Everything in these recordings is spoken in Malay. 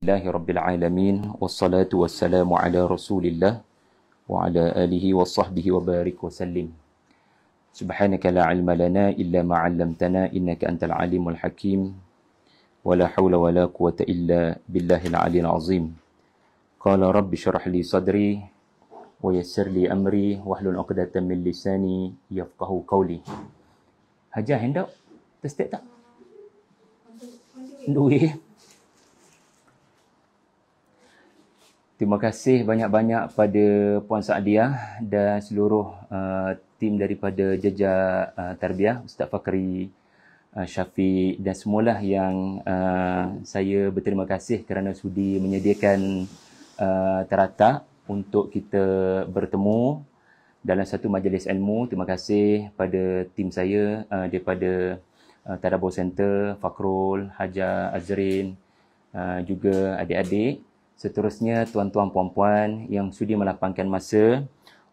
Alhamdulillahirrabbilalamin. Wassalatu wassalamu ala rasulillah wa ala alihi wa sahbihi wa barik wa sallim. Subhanaka la ilma lana illa ma'allamtana innaka antal alimul hakim. Wa la hawla wa la quwata illa billahil aliyil azim. Qala rabbi syarah li sadri wa yassir li amri wahlul 'uqdatam min lisani yafqahu qawli. Hajar hand up. Terstep tak? Duit. Terima kasih banyak-banyak pada Puan Saadiah dan seluruh tim daripada Jejak Tarbiyah, Ustaz Fakri, Syafiq dan semualah yang saya berterima kasih kerana sudi menyediakan teratak untuk kita bertemu dalam satu majlis ilmu. Terima kasih pada tim saya daripada Tadabbur Center, Fakrul, Hajar Azrin, juga adik-adik. Seterusnya tuan-tuan puan-puan yang sudi melapangkan masa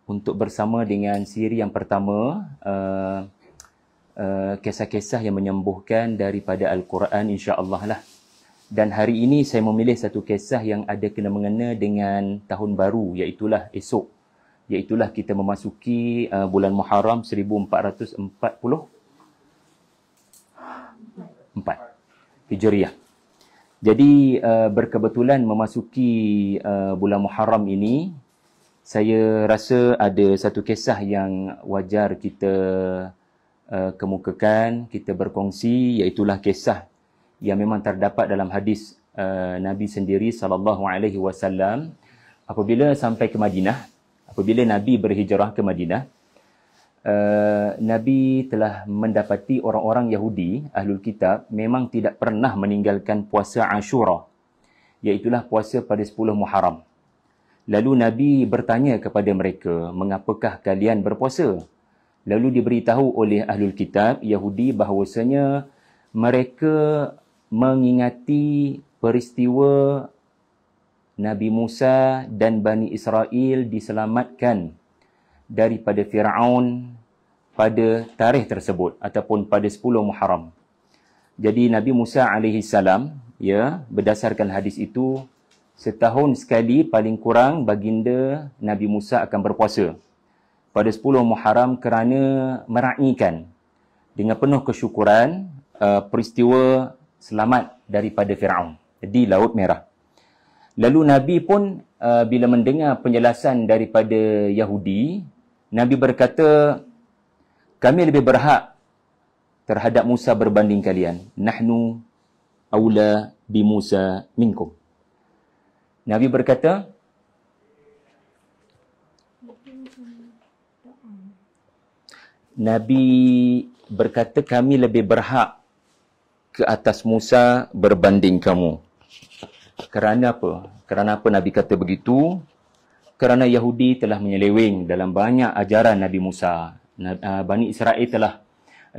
untuk bersama dengan siri yang pertama, kisah-kisah yang menyembuhkan daripada Al-Quran, insya-Allah lah. Dan hari ini saya memilih satu kisah yang ada kena mengena dengan tahun baru, iaitulah esok. Iaitulah kita memasuki bulan Muharram 1444 Hijriah. Jadi berkebetulan memasuki bulan Muharram ini, saya rasa ada satu kisah yang wajar kita kemukakan, kita berkongsi, iaitulah kisah yang memang terdapat dalam hadis Nabi sendiri SAW apabila sampai ke Madinah, apabila Nabi berhijrah ke Madinah, Nabi telah mendapati orang-orang Yahudi, Ahlul Kitab, memang tidak pernah meninggalkan puasa Ashura, iaitulah puasa pada 10 Muharram. Lalu Nabi bertanya kepada mereka, mengapakah kalian berpuasa? Lalu diberitahu oleh Ahlul Kitab, Yahudi, bahawasanya mereka mengingati peristiwa Nabi Musa dan Bani Israel diselamatkan daripada Fir'aun pada tarikh tersebut ataupun pada 10 Muharram. Jadi Nabi Musa AS, ya, berdasarkan hadis itu, setahun sekali paling kurang baginda Nabi Musa akan berpuasa pada 10 Muharram kerana meraihkan dengan penuh kesyukuran peristiwa selamat daripada Fir'aun di Laut Merah. Lalu Nabi pun bila mendengar penjelasan daripada Yahudi, Nabi berkata, kami lebih berhak terhadap Musa berbanding kalian. Nahnu awla bi Musa minkum. Nabi berkata, kami lebih berhak ke atas Musa berbanding kamu. Kerana apa? Kerana apa Nabi kata begitu? Kerana Yahudi telah menyeleweng dalam banyak ajaran Nabi Musa. Bani Israel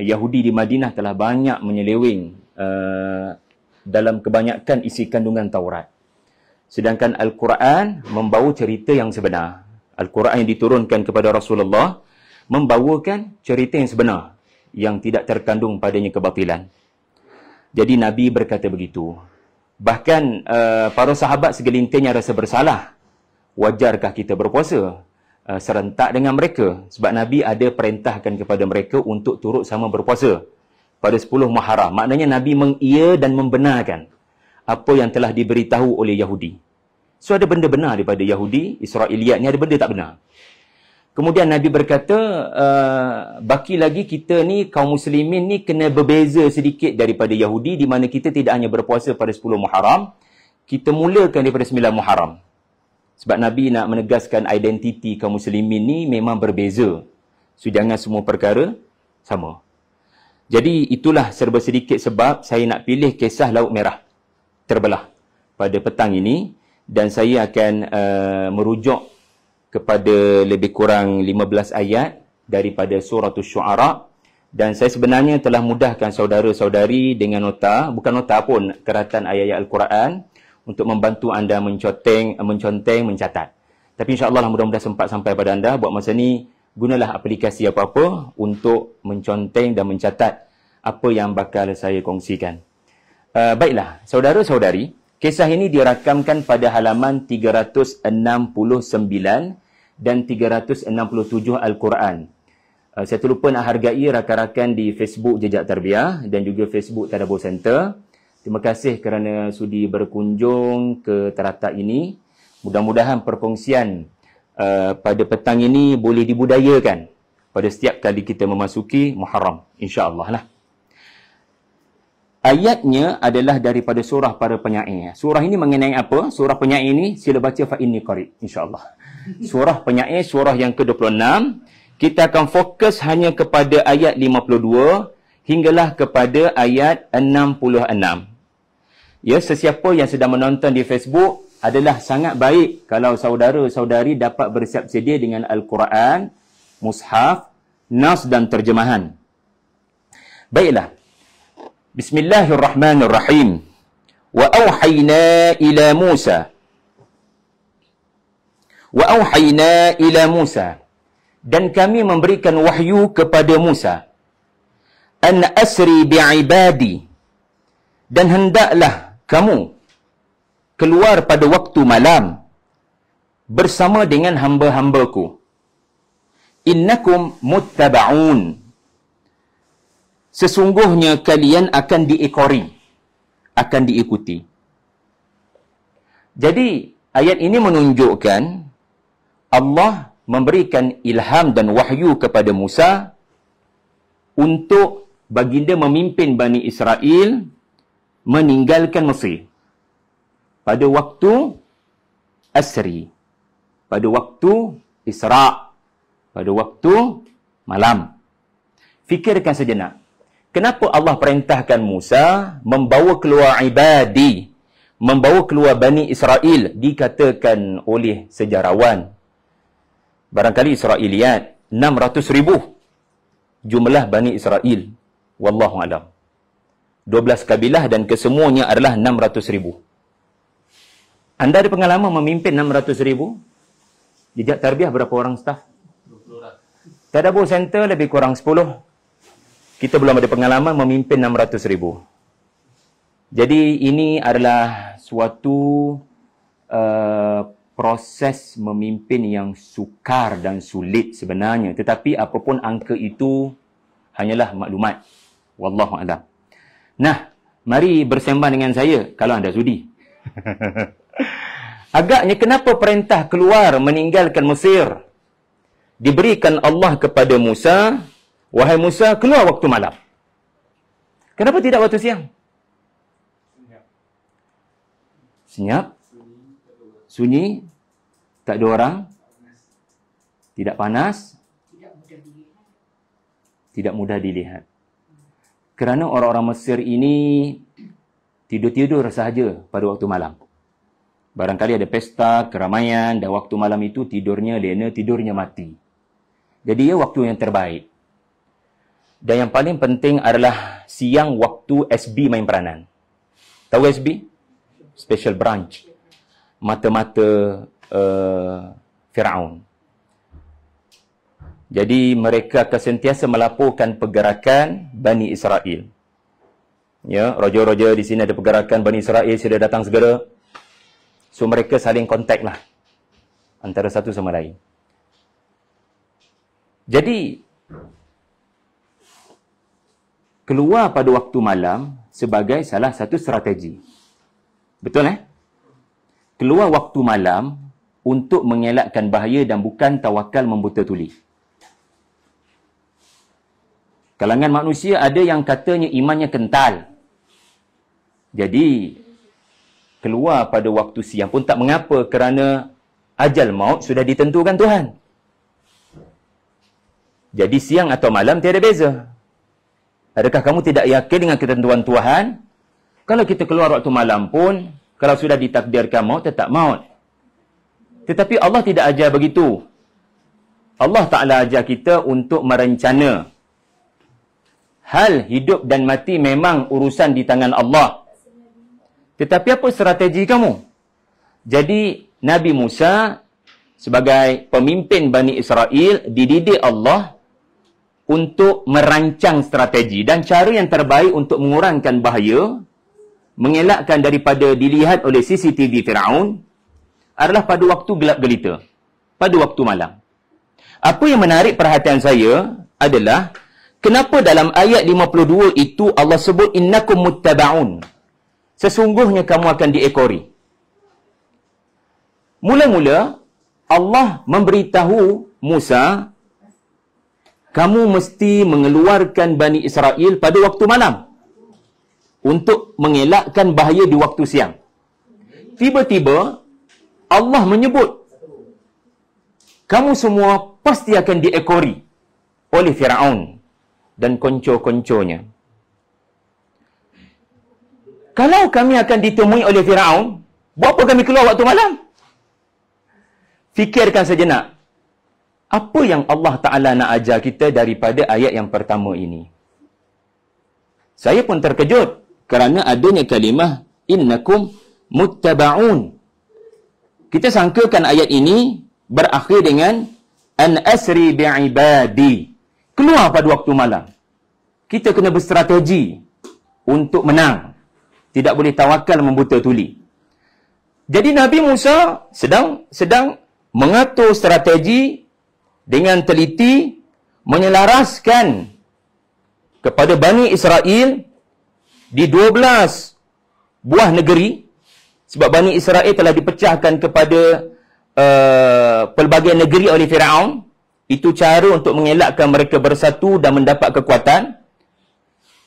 Yahudi di Madinah telah banyak menyeleweng dalam kebanyakan isi kandungan Taurat. Sedangkan Al-Quran membawa cerita yang sebenar. Al-Quran yang diturunkan kepada Rasulullah membawakan cerita yang sebenar, yang tidak terkandung padanya kebatilan. Jadi Nabi berkata begitu. Bahkan para sahabat segelintirnya rasa bersalah. Wajarkah kita berpuasa serentak dengan mereka? Sebab Nabi ada perintahkan kepada mereka untuk turut sama berpuasa pada 10 Muharram. Maknanya Nabi mengia dan membenarkan apa yang telah diberitahu oleh Yahudi. So ada benda benar daripada Yahudi, Israiliyat ni ada benda tak benar. Kemudian Nabi berkata, baki lagi kita ni, kaum muslimin ni kena berbeza sedikit daripada Yahudi, di mana kita tidak hanya berpuasa pada 10 Muharram, kita mulakan daripada 9 Muharram. Sebab Nabi nak menegaskan identiti kaum muslimin ni memang berbeza. So jangan semua perkara sama. Jadi itulah serba sedikit sebab saya nak pilih kisah Laut Merah terbelah pada petang ini, dan saya akan merujuk kepada lebih kurang 15 ayat daripada surah Asy-Syu'ara, dan saya sebenarnya telah mudahkan saudara-saudari dengan nota, bukan nota pun, keratan ayat-ayat Al-Quran untuk membantu anda menconteng, mencatat. Tapi insya-Allah mudah-mudahan sempat sampai pada anda. Buat masa ni, gunalah aplikasi apa-apa untuk menconteng dan mencatat apa yang bakal saya kongsikan. Baiklah, saudara-saudari, Kisah ini dirakamkan pada halaman 369 dan 367 Al-Quran. Saya terlupa nak hargai rakan-rakan di Facebook Jejak Tarbiyah dan juga Facebook Tadabbur Center. Terima kasih kerana sudi berkunjung ke teratak ini. Mudah-mudahan perkongsian pada petang ini boleh dibudayakan pada setiap kali kita memasuki Muharram. InsyaAllah lah. Ayatnya adalah daripada surah para penyair. Surah ini mengenai apa? Surah penyair ini sila baca fa inni qarib insya-Allah. Surah penyair, surah yang ke-26. Kita akan fokus hanya kepada ayat 52 hinggalah kepada ayat 66. Ya, sesiapa yang sedang menonton di Facebook adalah sangat baik kalau saudara-saudari dapat bersiap sedia dengan Al-Quran, mushaf, nas dan terjemahan. Baiklah. Bismillahirrahmanirrahim. Wa auhayna ila Musa. Dan kami memberikan wahyu kepada Musa. An asri bi'ibadi. Dan hendaklah kamu keluar pada waktu malam bersama dengan hamba-hambaku. Innakum muttaba'un. Sesungguhnya kalian akan diikuti. Jadi, ayat ini menunjukkan Allah memberikan ilham dan wahyu kepada Musa untuk baginda memimpin Bani Israel meninggalkan Mesir pada waktu asri, pada waktu Isra', pada waktu malam. Fikirkan sejenak. Kenapa Allah perintahkan Musa membawa keluar ibadi, membawa keluar Bani Israel? Dikatakan oleh sejarawan, barangkali Israiliyat, 600,000 jumlah Bani Israel. Wallahu alam. 12 kabilah dan kesemuanya adalah 600,000. Anda ada pengalaman memimpin 600,000? Jejak Tarbiyah berapa orang staf? 20 orang. Tadabbur Center lebih kurang 10. Kita belum ada pengalaman memimpin 600,000. Jadi ini adalah suatu proses memimpin yang sukar dan sulit sebenarnya. Tetapi apapun angka itu hanyalah maklumat. Wallahu a'lam. Nah, mari bersembang dengan saya kalau anda sudi. Agaknya kenapa perintah keluar meninggalkan Mesir diberikan Allah kepada Musa? Wahai Musa, keluar waktu malam. Kenapa tidak waktu siang? Senyap. Sunyi. Tak ada orang. Tidak panas. Tidak mudah dilihat. Kerana orang-orang Mesir ini tidur-tidur sahaja pada waktu malam. Barangkali ada pesta, keramaian dan waktu malam itu tidurnya lena, tidurnya mati. Jadi ia waktu yang terbaik. Dan yang paling penting adalah siang waktu SB main peranan. Tahu SB? Special Branch. Mata-mata Firaun. Jadi mereka akan sentiasa melaporkan pergerakan Bani Israel. Ya, raja-raja di sini ada pergerakan Bani Israel, sila datang segera. So mereka saling kontak lah antara satu sama lain. Jadi keluar pada waktu malam sebagai salah satu strategi. Betul Keluar waktu malam untuk mengelakkan bahaya dan bukan tawakal membuta tuli. Kalangan manusia ada yang katanya imannya kental. Jadi keluar pada waktu siang pun tak mengapa kerana ajal maut sudah ditentukan Tuhan. Jadi siang atau malam tiada beza. Adakah kamu tidak yakin dengan ketentuan Tuhan? Kalau kita keluar waktu malam pun, kalau sudah ditakdirkan maut, tetap maut. Tetapi Allah tidak ajar begitu. Allah Ta'ala ajar kita untuk merencana. Hal hidup dan mati memang urusan di tangan Allah. Tetapi apa strategi kamu? Jadi, Nabi Musa sebagai pemimpin Bani Israel dididik Allah untuk merancang strategi dan cara yang terbaik untuk mengurangkan bahaya mengelakkan daripada dilihat oleh CCTV Firaun adalah pada waktu gelap gelita, pada waktu malam. Apa yang menarik perhatian saya adalah kenapa dalam ayat 52 itu Allah sebut innakum muttaba'un. Sesungguhnya kamu akan diekori. Mula-mula Allah memberitahu Musa, kamu mesti mengeluarkan Bani Israel pada waktu malam untuk mengelakkan bahaya di waktu siang. Tiba-tiba Allah menyebut, kamu semua pasti akan diekori oleh Firaun dan konco-konconya. Kalau kami akan ditemui oleh Firaun, buat apa kami keluar waktu malam? Fikirkan sejenak. Apa yang Allah Ta'ala nak ajar kita daripada ayat yang pertama ini? Saya pun terkejut kerana adanya kalimah innakum muttaba'un. Kita sangkakan ayat ini berakhir dengan an asri bi'ibadi. Keluar pada waktu malam. Kita kena berstrategi untuk menang. Tidak boleh tawakal membuta tuli. Jadi Nabi Musa sedang mengatur strategi dengan teliti, menyelaraskan kepada Bani Israel di 12 buah negeri. Sebab Bani Israel telah dipecahkan kepada pelbagai negeri oleh Firaun. Itu cara untuk mengelakkan mereka bersatu dan mendapat kekuatan.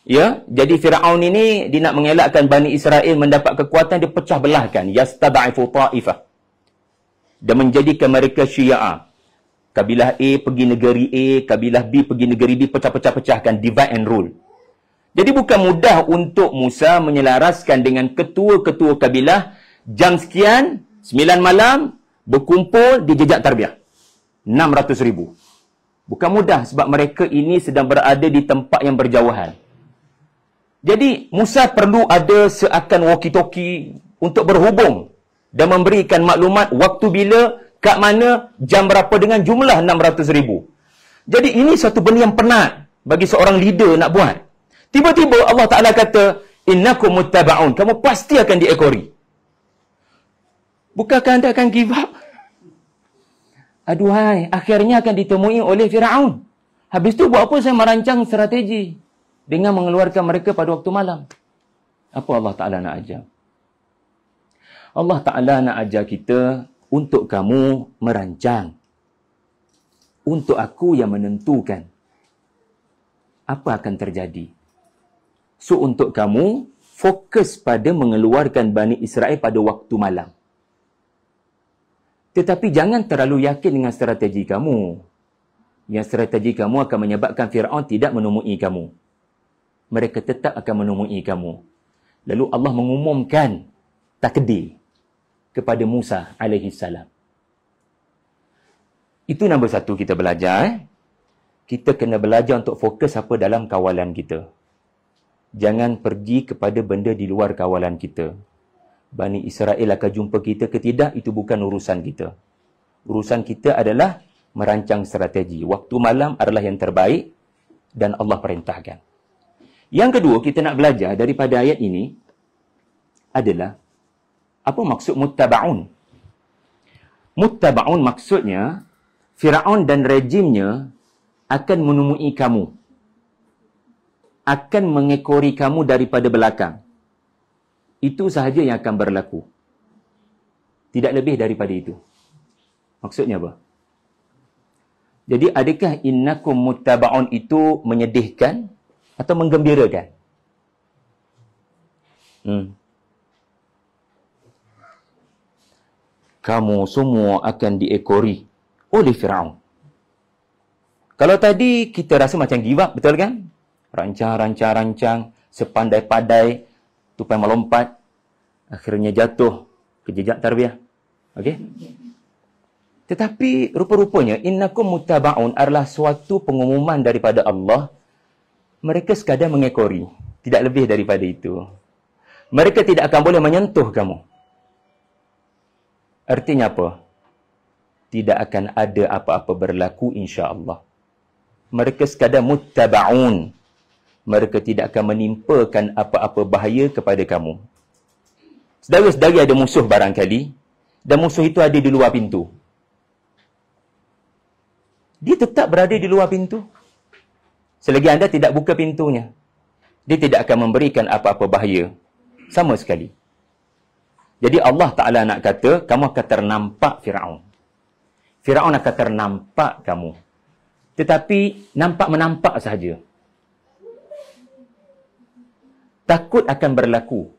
Ya, jadi Firaun ini dia nak mengelakkan Bani Israel mendapat kekuatan, dia pecah belahkan, yastad'ifu ta'ifah. Dan menjadikan mereka Syiah. Kabilah A pergi negeri A, kabilah B pergi negeri B, pecah-pecah-pecahkan, divide and rule. Jadi bukan mudah untuk Musa menyelaraskan dengan ketua-ketua kabilah jam sekian, 9 malam, berkumpul di jejak tarbiyah. 600,000. Bukan mudah sebab mereka ini sedang berada di tempat yang berjauhan. Jadi Musa perlu ada seakan walkie-talkie untuk berhubung dan memberikan maklumat waktu bila, kat mana, jam berapa dengan jumlah 600,000. Jadi ini satu benda yang penat bagi seorang leader nak buat. Tiba-tiba Allah Ta'ala kata, innakum muttaba'un. Kamu pasti akan diekori. Bukankah anda akan give up? Aduhai, akhirnya akan ditemui oleh Firaun. Habis tu buat apa saya merancang strategi dengan mengeluarkan mereka pada waktu malam? Apa Allah Ta'ala nak ajar? Allah Ta'ala nak ajar kita untuk kamu merancang. Untuk aku yang menentukan apa akan terjadi. So, untuk kamu, fokus pada mengeluarkan Bani Israel pada waktu malam. Tetapi jangan terlalu yakin dengan strategi kamu. Yang strategi kamu akan menyebabkan Firaun tidak menemui kamu. Mereka tetap akan menemui kamu. Lalu Allah mengumumkan takdir kepada Musa alaihissalam. Itu nombor satu kita belajar. Kita kena belajar untuk fokus apa dalam kawalan kita. Jangan pergi kepada benda di luar kawalan kita. Bani Israel akan jumpa kita ke tidak, itu bukan urusan kita. Urusan kita adalah merancang strategi. Waktu malam adalah yang terbaik dan Allah perintahkan. Yang kedua, kita nak belajar daripada ayat ini adalah apa maksud muttaba'un? Muttaba'un maksudnya Firaun dan rejimnya akan menemui kamu. Akan mengekori kamu daripada belakang. Itu sahaja yang akan berlaku. Tidak lebih daripada itu. Maksudnya apa? Jadi adakah innakum muttaba'un itu menyedihkan atau menggembirakan? Kamu semua akan diekori oleh Firaun. Kalau tadi kita rasa macam give up, betul kan? Rancang, sepandai-pandai, tupai melompat, akhirnya jatuh ke jejak tarbiyah. Okey? Tetapi rupa-rupanya innakum muttaba'un adalah suatu pengumuman daripada Allah. Mereka sekadar mengekori, tidak lebih daripada itu. Mereka tidak akan boleh menyentuh kamu. Artinya apa? Tidak akan ada apa-apa berlaku insya-Allah. Mereka sekadar muttaba'un. Mereka tidak akan menimpakan apa-apa bahaya kepada kamu. Saudara-saudari ada musuh barangkali, dan musuh itu ada di luar pintu. Dia tetap berada di luar pintu. Selagi anda tidak buka pintunya, dia tidak akan memberikan apa-apa bahaya sama sekali. Jadi Allah Ta'ala nak kata, kamu akan ternampak Firaun. Firaun akan ternampak kamu. Tetapi nampak-menampak sahaja. Takut akan berlaku.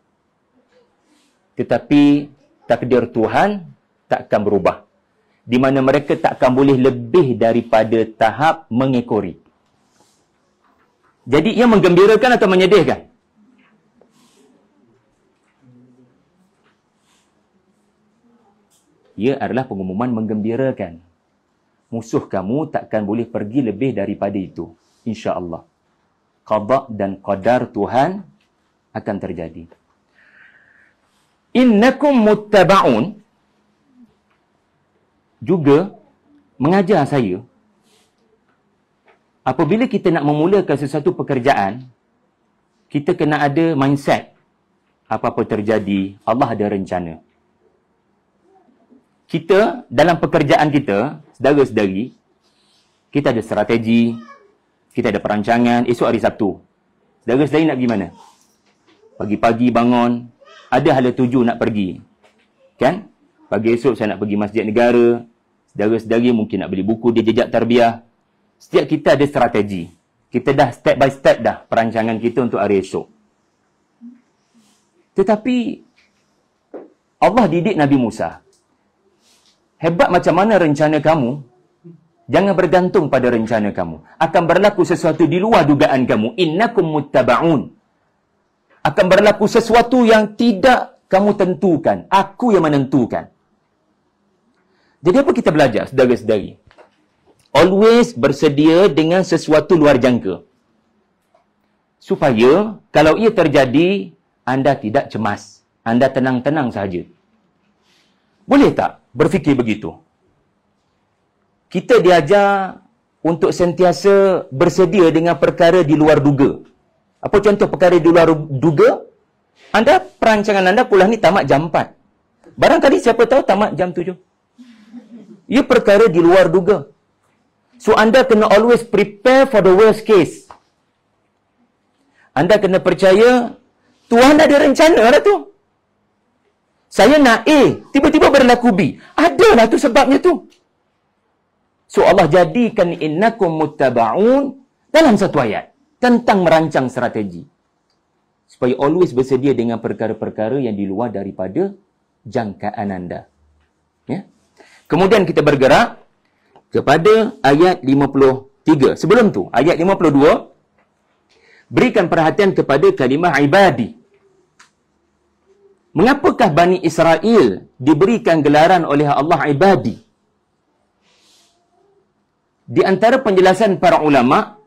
Tetapi takdir Tuhan tak akan berubah. Di mana mereka tak akan boleh lebih daripada tahap mengekori. Jadi ia menggembirakan atau menyedihkan? Ia adalah pengumuman menggembirakan. Musuh kamu takkan boleh pergi lebih daripada itu. InsyaAllah. Qada dan qadar Tuhan akan terjadi. Innakum muttaba'un juga mengajar saya, apabila kita nak memulakan sesuatu pekerjaan, kita kena ada mindset. Apa-apa terjadi, Allah ada rencana. Kita, dalam pekerjaan kita, saudara-saudari, kita ada strategi, kita ada perancangan. Esok hari Sabtu, saudara-saudari nak pergi mana? Pagi-pagi bangun, ada hala tuju nak pergi. Kan? Pagi esok saya nak pergi Masjid Negara. Saudara-saudari mungkin nak beli buku dia jejak tarbiyah. Setiap kita ada strategi. Kita dah step by step dah perancangan kita untuk hari esok. Tetapi Allah didik Nabi Musa. Hebat macam mana rencana kamu, jangan bergantung pada rencana kamu. Akan berlaku sesuatu di luar dugaan kamu. Innakum muttaba'un. Akan berlaku sesuatu yang tidak kamu tentukan. Aku yang menentukan. Jadi apa kita belajar, saudara-saudari? Always bersedia dengan sesuatu luar jangka. Supaya kalau ia terjadi, anda tidak cemas. Anda tenang-tenang sahaja. Boleh tak berfikir begitu? Kita diajar untuk sentiasa bersedia dengan perkara di luar duga. Apa contoh perkara di luar duga? Anda, perancangan anda pulang ni tamat jam 4. Barangkali siapa tahu tamat jam 7. Ia perkara di luar duga. So, anda kena always prepare for the worst case. Anda kena percaya, Tuhan ada rencana lah tu. Saya nak A, tiba-tiba berlaku B. Adalah tu sebabnya tu. So, Allah jadikan innakum muttaba'un dalam satu ayat. Tentang merancang strategi. Supaya always bersedia dengan perkara-perkara yang di luar daripada jangkaan anda. Ya? Kemudian kita bergerak kepada ayat 53. Sebelum tu, ayat 52, berikan perhatian kepada kalimah ibadi. Mengapakah Bani Israel diberikan gelaran oleh Allah ibadi? Di antara penjelasan para ulama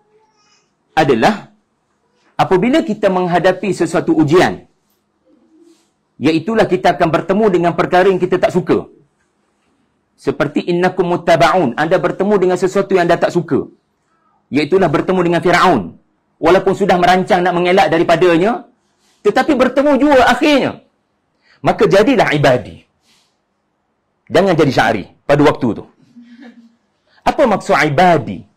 adalah apabila kita menghadapi sesuatu ujian, iaitulah kita akan bertemu dengan perkara yang kita tak suka. Seperti innakum muttaba'un, anda bertemu dengan sesuatu yang anda tak suka. Iaitulah bertemu dengan Firaun. Walaupun sudah merancang nak mengelak daripadanya, tetapi bertemu juga akhirnya. Maka jadilah ibadi. Jangan jadi syari pada waktu tu. Apa maksud ibadi?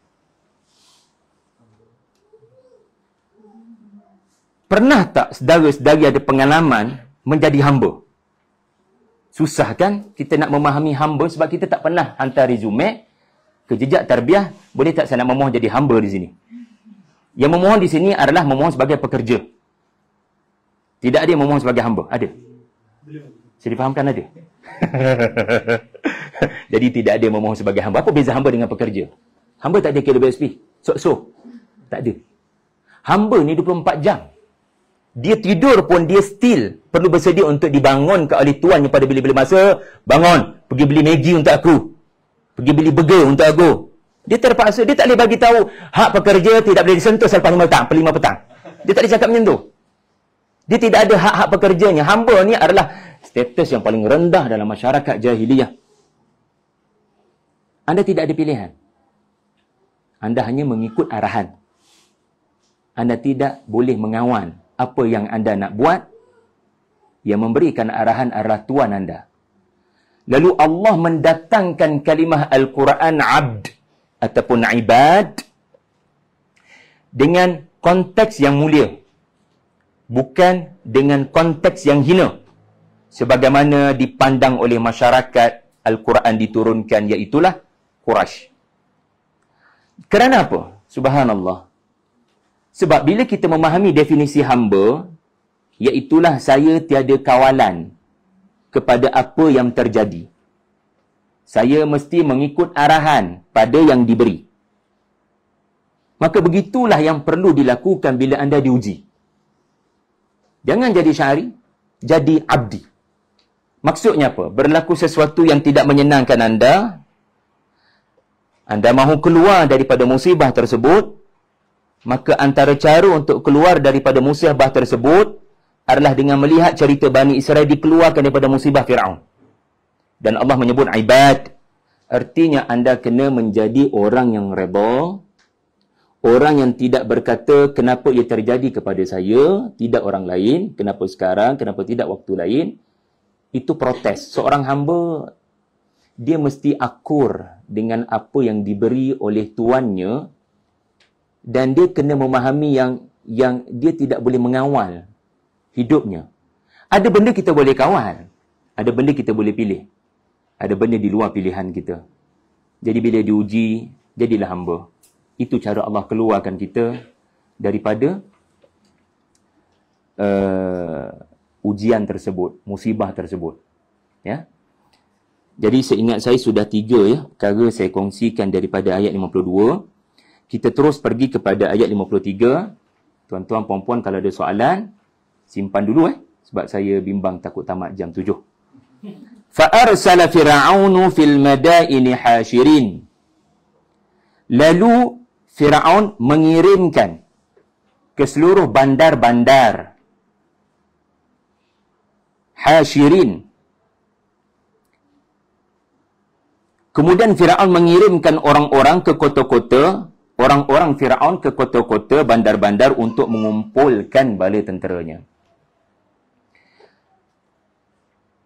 Pernah tak saudara-saudari ada pengalaman menjadi hamba? Susah kan kita nak memahami hamba sebab kita tak pernah hantar resume ke jejak tarbiyah. Boleh tak saya nak memohon jadi hamba di sini? Yang memohon di sini adalah memohon sebagai pekerja. Tidak ada yang memohon sebagai hamba. Ada? Saya difahamkan ada? Jadi tidak ada yang memohon sebagai hamba. Apa beza hamba dengan pekerja? Hamba tak ada KWSP. So. Tak ada. Hamba ni 24 jam. Dia tidur pun dia still perlu bersedia untuk dibangunkan oleh tuannya pada bila-bila masa. Bangun, pergi beli Maggi untuk aku. Pergi beli burger untuk aku. Dia terpaksa, dia tak boleh bagi tahu hak pekerja tidak boleh disentuh selepas 5 petang, 5 petang. Dia tak boleh cakap macam tu. Dia tidak ada hak-hak pekerjanya. Hamba ni adalah status yang paling rendah dalam masyarakat jahiliyah. Anda tidak ada pilihan. Anda hanya mengikut arahan. Anda tidak boleh mengawan apa yang anda nak buat Yang memberikan arahan adalah Tuhan anda. Lalu Allah mendatangkan kalimah Al-Quran abd ataupun ibad dengan konteks yang mulia. Bukan dengan konteks yang hina. Sebagaimana dipandang oleh masyarakat Al-Quran diturunkan, iaitulah Quraisy. Kerana apa? Subhanallah. Sebab bila kita memahami definisi hamba, iaitulah saya tiada kawalan kepada apa yang terjadi. Saya mesti mengikut arahan pada yang diberi. Maka begitulah yang perlu dilakukan bila anda diuji. Jangan jadi syari, jadi abdi. Maksudnya apa? Berlaku sesuatu yang tidak menyenangkan anda, anda mahu keluar daripada musibah tersebut, maka antara cara untuk keluar daripada musibah tersebut adalah dengan melihat cerita Bani Israel dikeluarkan daripada musibah Fir'aun. Dan Allah menyebut ibad. Artinya anda kena menjadi orang yang redha, orang yang tidak berkata kenapa ia terjadi kepada saya, tidak orang lain, kenapa sekarang, kenapa tidak waktu lain. Itu protes. Seorang hamba, dia mesti akur dengan apa yang diberi oleh tuannya, dan dia kena memahami yang dia tidak boleh mengawal hidupnya. Ada benda kita boleh kawal, ada benda kita boleh pilih, ada benda di luar pilihan kita. Jadi bila diuji, jadilah hamba. Itu cara Allah keluarkan kita daripada ujian tersebut, musibah tersebut. Ya. Jadi seingat saya sudah 3 ya perkara saya kongsikan daripada ayat 52. Kita terus pergi kepada ayat 53. Tuan-tuan, puan-puan, kalau ada soalan, simpan dulu sebab saya bimbang takut tamat jam 7. Fa'arsala Fir'aunu fil madaini hasyirin. Lalu Fir'aun mengirimkan ke seluruh bandar-bandar hasyirin. Kemudian Fir'aun mengirimkan orang-orang ke kota-kota, orang-orang Fir'aun ke kota-kota, bandar-bandar untuk mengumpulkan bala tenteranya.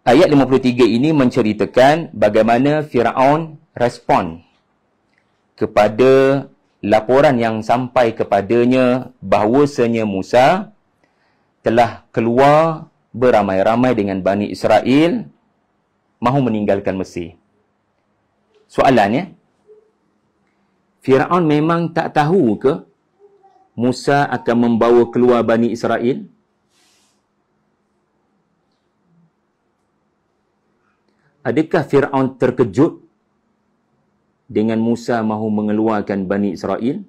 Ayat 53 ini menceritakan bagaimana Fir'aun respon kepada laporan yang sampai kepadanya bahawasanya Musa telah keluar beramai-ramai dengan Bani Israel mahu meninggalkan Mesir. Soalannya, Fir'aun memang tak tahu ke Musa akan membawa keluar Bani Israel? Adakah Fir'aun terkejut dengan Musa mahu mengeluarkan Bani Israel?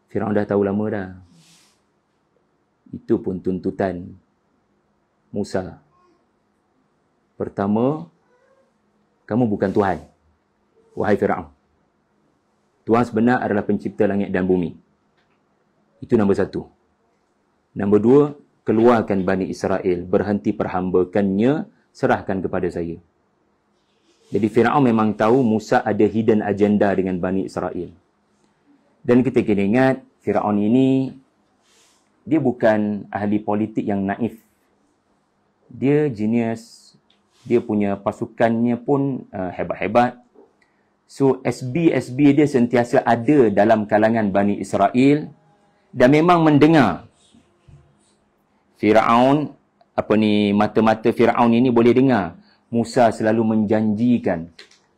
Fir'aun dah tahu lama dah. Itu pun tuntutan Musa. Pertama, kamu bukan Tuhan, wahai Fir'aun. Tuhan sebenar adalah pencipta langit dan bumi. Itu nombor 1. Nombor 2, keluarkan Bani Israel, berhenti perhambakannya, serahkan kepada saya. Jadi Fir'aun memang tahu Musa ada hidden agenda dengan Bani Israel. Dan kita kena ingat, Fir'aun ini, dia bukan ahli politik yang naif. Dia genius, dia punya pasukannya pun hebat-hebat. So SB dia sentiasa ada dalam kalangan Bani Israel dan memang mendengar Fir'aun, mata-mata Fir'aun ini boleh dengar Musa selalu menjanjikan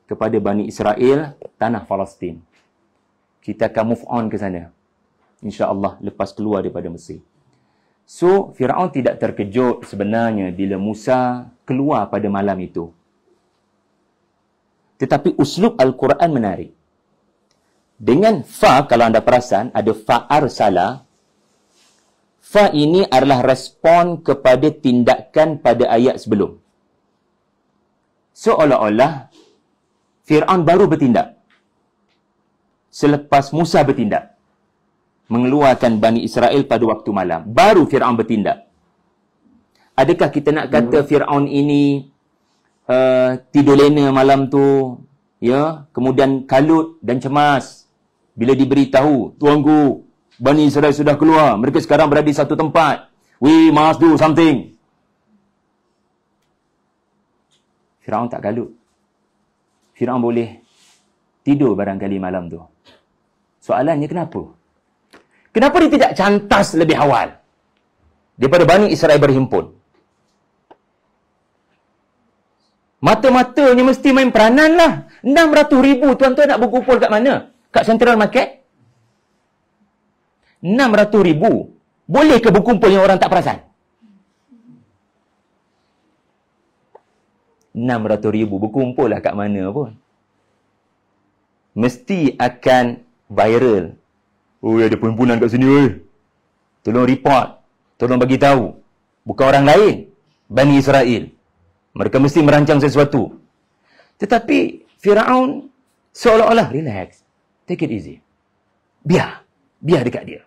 kepada Bani Israel tanah Palestin. Kita akan move on ke sana, insya-Allah, lepas keluar daripada Mesir. So Fir'aun tidak terkejut sebenarnya bila Musa keluar pada malam itu. Tetapi uslub Al-Quran menarik. Dengan fa, kalau anda perasan, ada fa arsala. Fa ini adalah respon kepada tindakan pada ayat sebelum. Seolah-olah Fir'aun baru bertindak selepas Musa bertindak, mengeluarkan Bani Israel pada waktu malam. Baru Fir'aun bertindak. Adakah kita nak kata Fir'aun ini tidur lena malam tu, ya, kemudian kalut dan cemas bila diberitahu, tuanku, Bani Israel sudah keluar. Mereka sekarang berada di satu tempat. We must do something. Firaun tak galut. Firaun boleh tidur barangkali malam tu. Soalannya kenapa? Kenapa dia tidak cantas lebih awal daripada Bani Israel berhimpun? Mata-matanya mesti main peranan lah. 600,000 tuan-tuan nak berkumpul kat mana? Kat Central Market? 600,000. Boleh ke berkumpul yang orang tak perasan? 600,000 berkumpul lah kat mana pun. Mesti akan viral. Oh, ada perhimpunan kat sini, oi. Tolong report. Tolong bagi tahu. Bukan orang lain. Bani Israel. Mereka mesti merancang sesuatu. Tetapi Firaun seolah-olah relax. Take it easy. Biar dekat dia.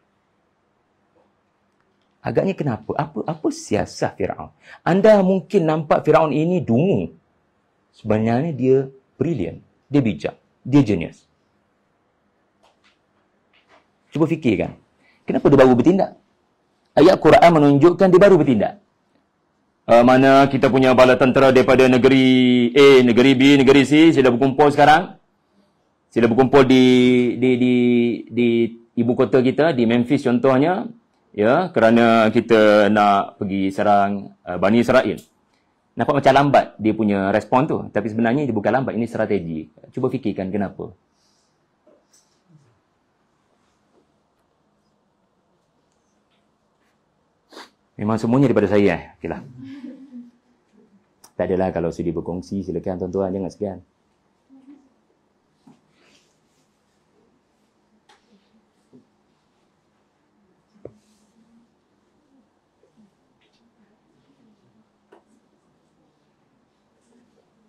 Agaknya kenapa? Apa siasat Firaun? Anda mungkin nampak Firaun ini dungu. Sebenarnya dia brilliant. Dia bijak. Dia genius. Cuba fikirkan. Kenapa dia baru bertindak? Ayat Quran menunjukkan dia baru bertindak. Mana kita punya bala tentera daripada negeri A, negeri B, negeri C sila berkumpul sekarang. Sila berkumpul di ibu kota kita, di Memphis contohnya, ya, kerana kita nak pergi serang Bani Israel. Nampak macam lambat dia punya respon tu, tapi sebenarnya dia bukan lambat, ini strategi. Cuba fikirkan kenapa. Memang semuanya daripada saya. Okeylah. Tak adalah, kalau sudi berkongsi, silakan tuan-tuan, jangan sekian.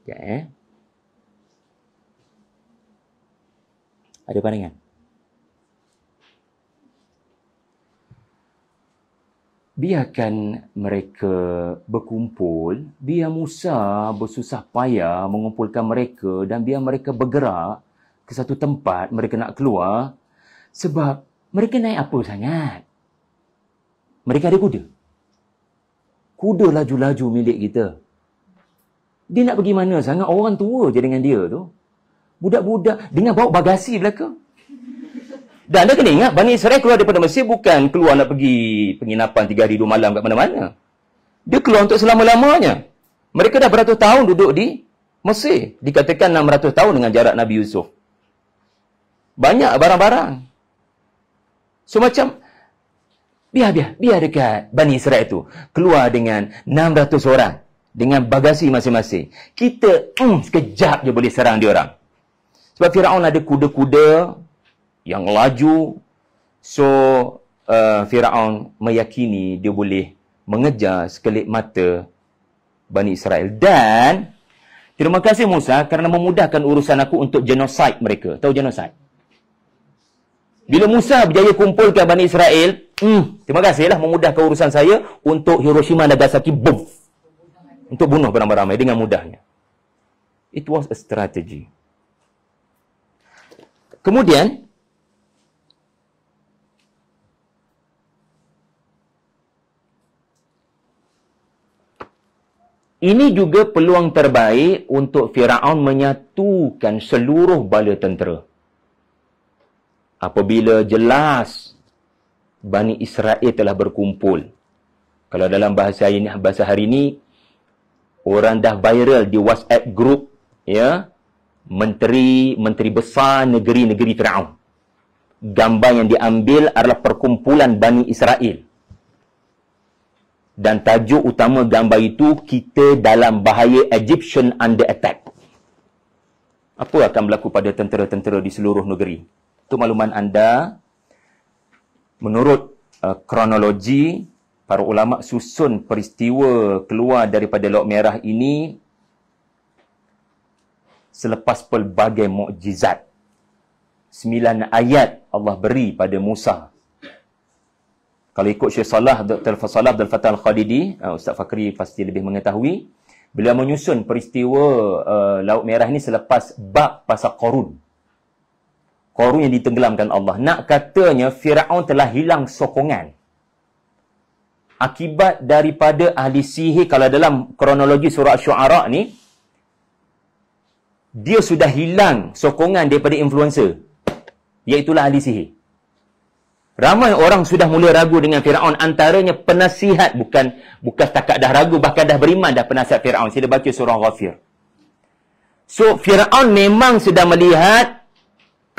Ya, ada pandangan? Biarkan mereka berkumpul, biar Musa bersusah payah mengumpulkan mereka dan biar mereka bergerak ke satu tempat, mereka nak keluar. Sebab mereka naik apa sangat? Mereka ada kuda. Kuda laju-laju milik kita. Dia nak pergi mana sangat? Orang tua je dengan dia tu. Budak-budak dengan bawa bagasi belakang. Dan anda kena ingat, Bani Israel keluar daripada Mesir bukan keluar nak pergi penginapan 3 hari 2 malam kat mana-mana. Dia keluar untuk selama-lamanya. Mereka dah beratus tahun duduk di Mesir. Dikatakan 600 tahun dengan jarak Nabi Yusuf. Banyak barang-barang. So macam, biar dekat Bani Israel tu keluar dengan 600 orang. Dengan bagasi masing-masing. Kita sekejap je boleh serang dia orang. Sebab Firaun ada kuda-kuda yang laju. So, Firaun meyakini dia boleh mengejar sekelip mata Bani Israel. Dan, terima kasih Musa kerana memudahkan urusan aku untuk genosid mereka. Tahu genosid? Bila Musa berjaya kumpulkan Bani Israel, terima kasihlah memudahkan urusan saya untuk Hiroshima, Nagasaki, boom. Untuk bunuh beramai-ramai dengan mudahnya. It was a strategy. Kemudian, ini juga peluang terbaik untuk Firaun menyatukan seluruh bala tentera. Apabila jelas Bani Israel telah berkumpul. Kalau dalam bahasa hari ini, orang dah viral di WhatsApp group, ya, menteri besar negeri-negeri Firaun. Gambar yang diambil adalah perkumpulan Bani Israel. Dan tajuk utama gambar itu, kita dalam bahaya, Egyptian under attack. Apa akan berlaku pada tentera-tentera di seluruh negeri? Untuk makluman anda, menurut kronologi, para ulama susun peristiwa keluar daripada Laut Merah ini selepas pelbagai mukjizat. 9 ayat Allah beri pada Musa. Kalau ikut Syekh Salah, Dr. Salah Abdul Fattah Al-Khalidi, Ustaz Fakri pasti lebih mengetahui, beliau menyusun peristiwa Laut Merah ini selepas bab pasal Qarun. Qarun yang ditenggelamkan Allah. Nak katanya Firaun telah hilang sokongan. Akibat daripada ahli sihir, kalau dalam kronologi surah Syu'ara ni, dia sudah hilang sokongan daripada influencer, iaitulah ahli sihir. Ramai orang sudah mula ragu dengan Firaun, antaranya penasihat, bukan setakat dah ragu, bahkan dah beriman dah penasihat Firaun. Sila baca surah Ghafir. So Firaun memang sedang melihat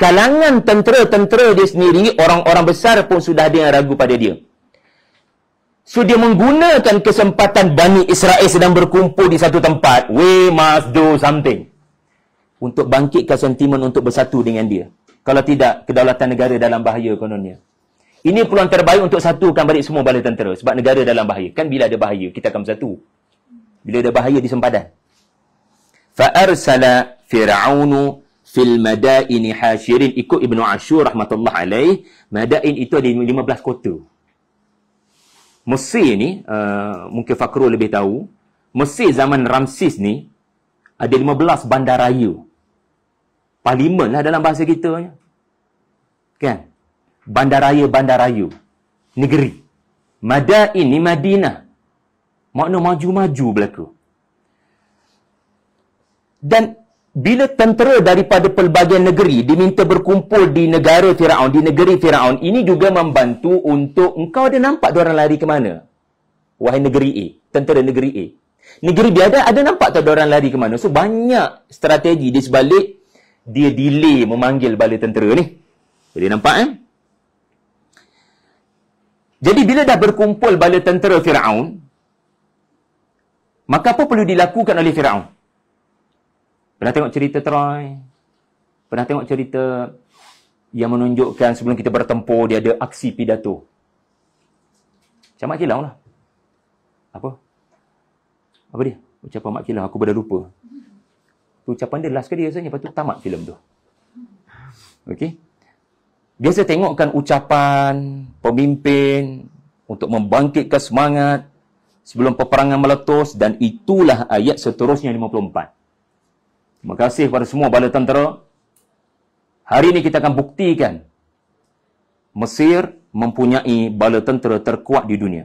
kalangan tentera-tentera dia sendiri, orang-orang besar pun sudah ada yang ragu pada dia. So dia menggunakan kesempatan Bani Israel sedang berkumpul di satu tempat, we must do something, untuk bangkitkan sentimen untuk bersatu dengan dia. Kalau tidak, kedaulatan negara dalam bahaya kononnya. Ini peluang terbaik untuk satukan balik semua bala tentera. Sebab negara dalam bahaya. Kan bila ada bahaya, kita akan bersatu. Bila ada bahaya di sempadan. فَأَرْسَلَ فِرْعَوْنُ فِي الْمَدَائِنِ حَاشِرِينَ. Ikut Ibnu Ashur rahmatullah alaih, Madain itu ada 15 kota. Mesir ni, mungkin Fakrul lebih tahu, Mesir zaman Ramsis ni, ada 15 bandaraya. Parlimen lah dalam bahasa kita. Kan? Bandaraya-bandaraya. Negeri. Madain ni Madinah. Makna maju-maju belaka. Dan bila tentera daripada pelbagai negeri diminta berkumpul di negara Firaun, di negeri Firaun, ini juga membantu untuk engkau ada nampak diorang lari ke mana? Wahai negeri A, tentera negeri A. Negeri biada ada nampak tak diorang lari ke mana? So banyak strategi di sebalik dia delay memanggil bala tentera ni. Boleh nampak Jadi bila dah berkumpul bala tentera Firaun, maka apa perlu dilakukan oleh Firaun? Pernah tengok cerita Troy? Pernah tengok cerita yang menunjukkan sebelum kita bertempur, dia ada aksi pidato? Macam Mak Kilau lah. Apa? Apa dia? Ucapan Mak Kilau, aku dah lupa. Ucapan dia last ke dia rasanya, lepas tu tamat filem tu. Okey? Biasa tengokkan ucapan pemimpin untuk membangkitkan semangat sebelum peperangan meletus, dan itulah ayat seterusnya 54. Terima kasih kepada semua bala tentera. Hari ini kita akan buktikan Mesir mempunyai bala tentera terkuat di dunia.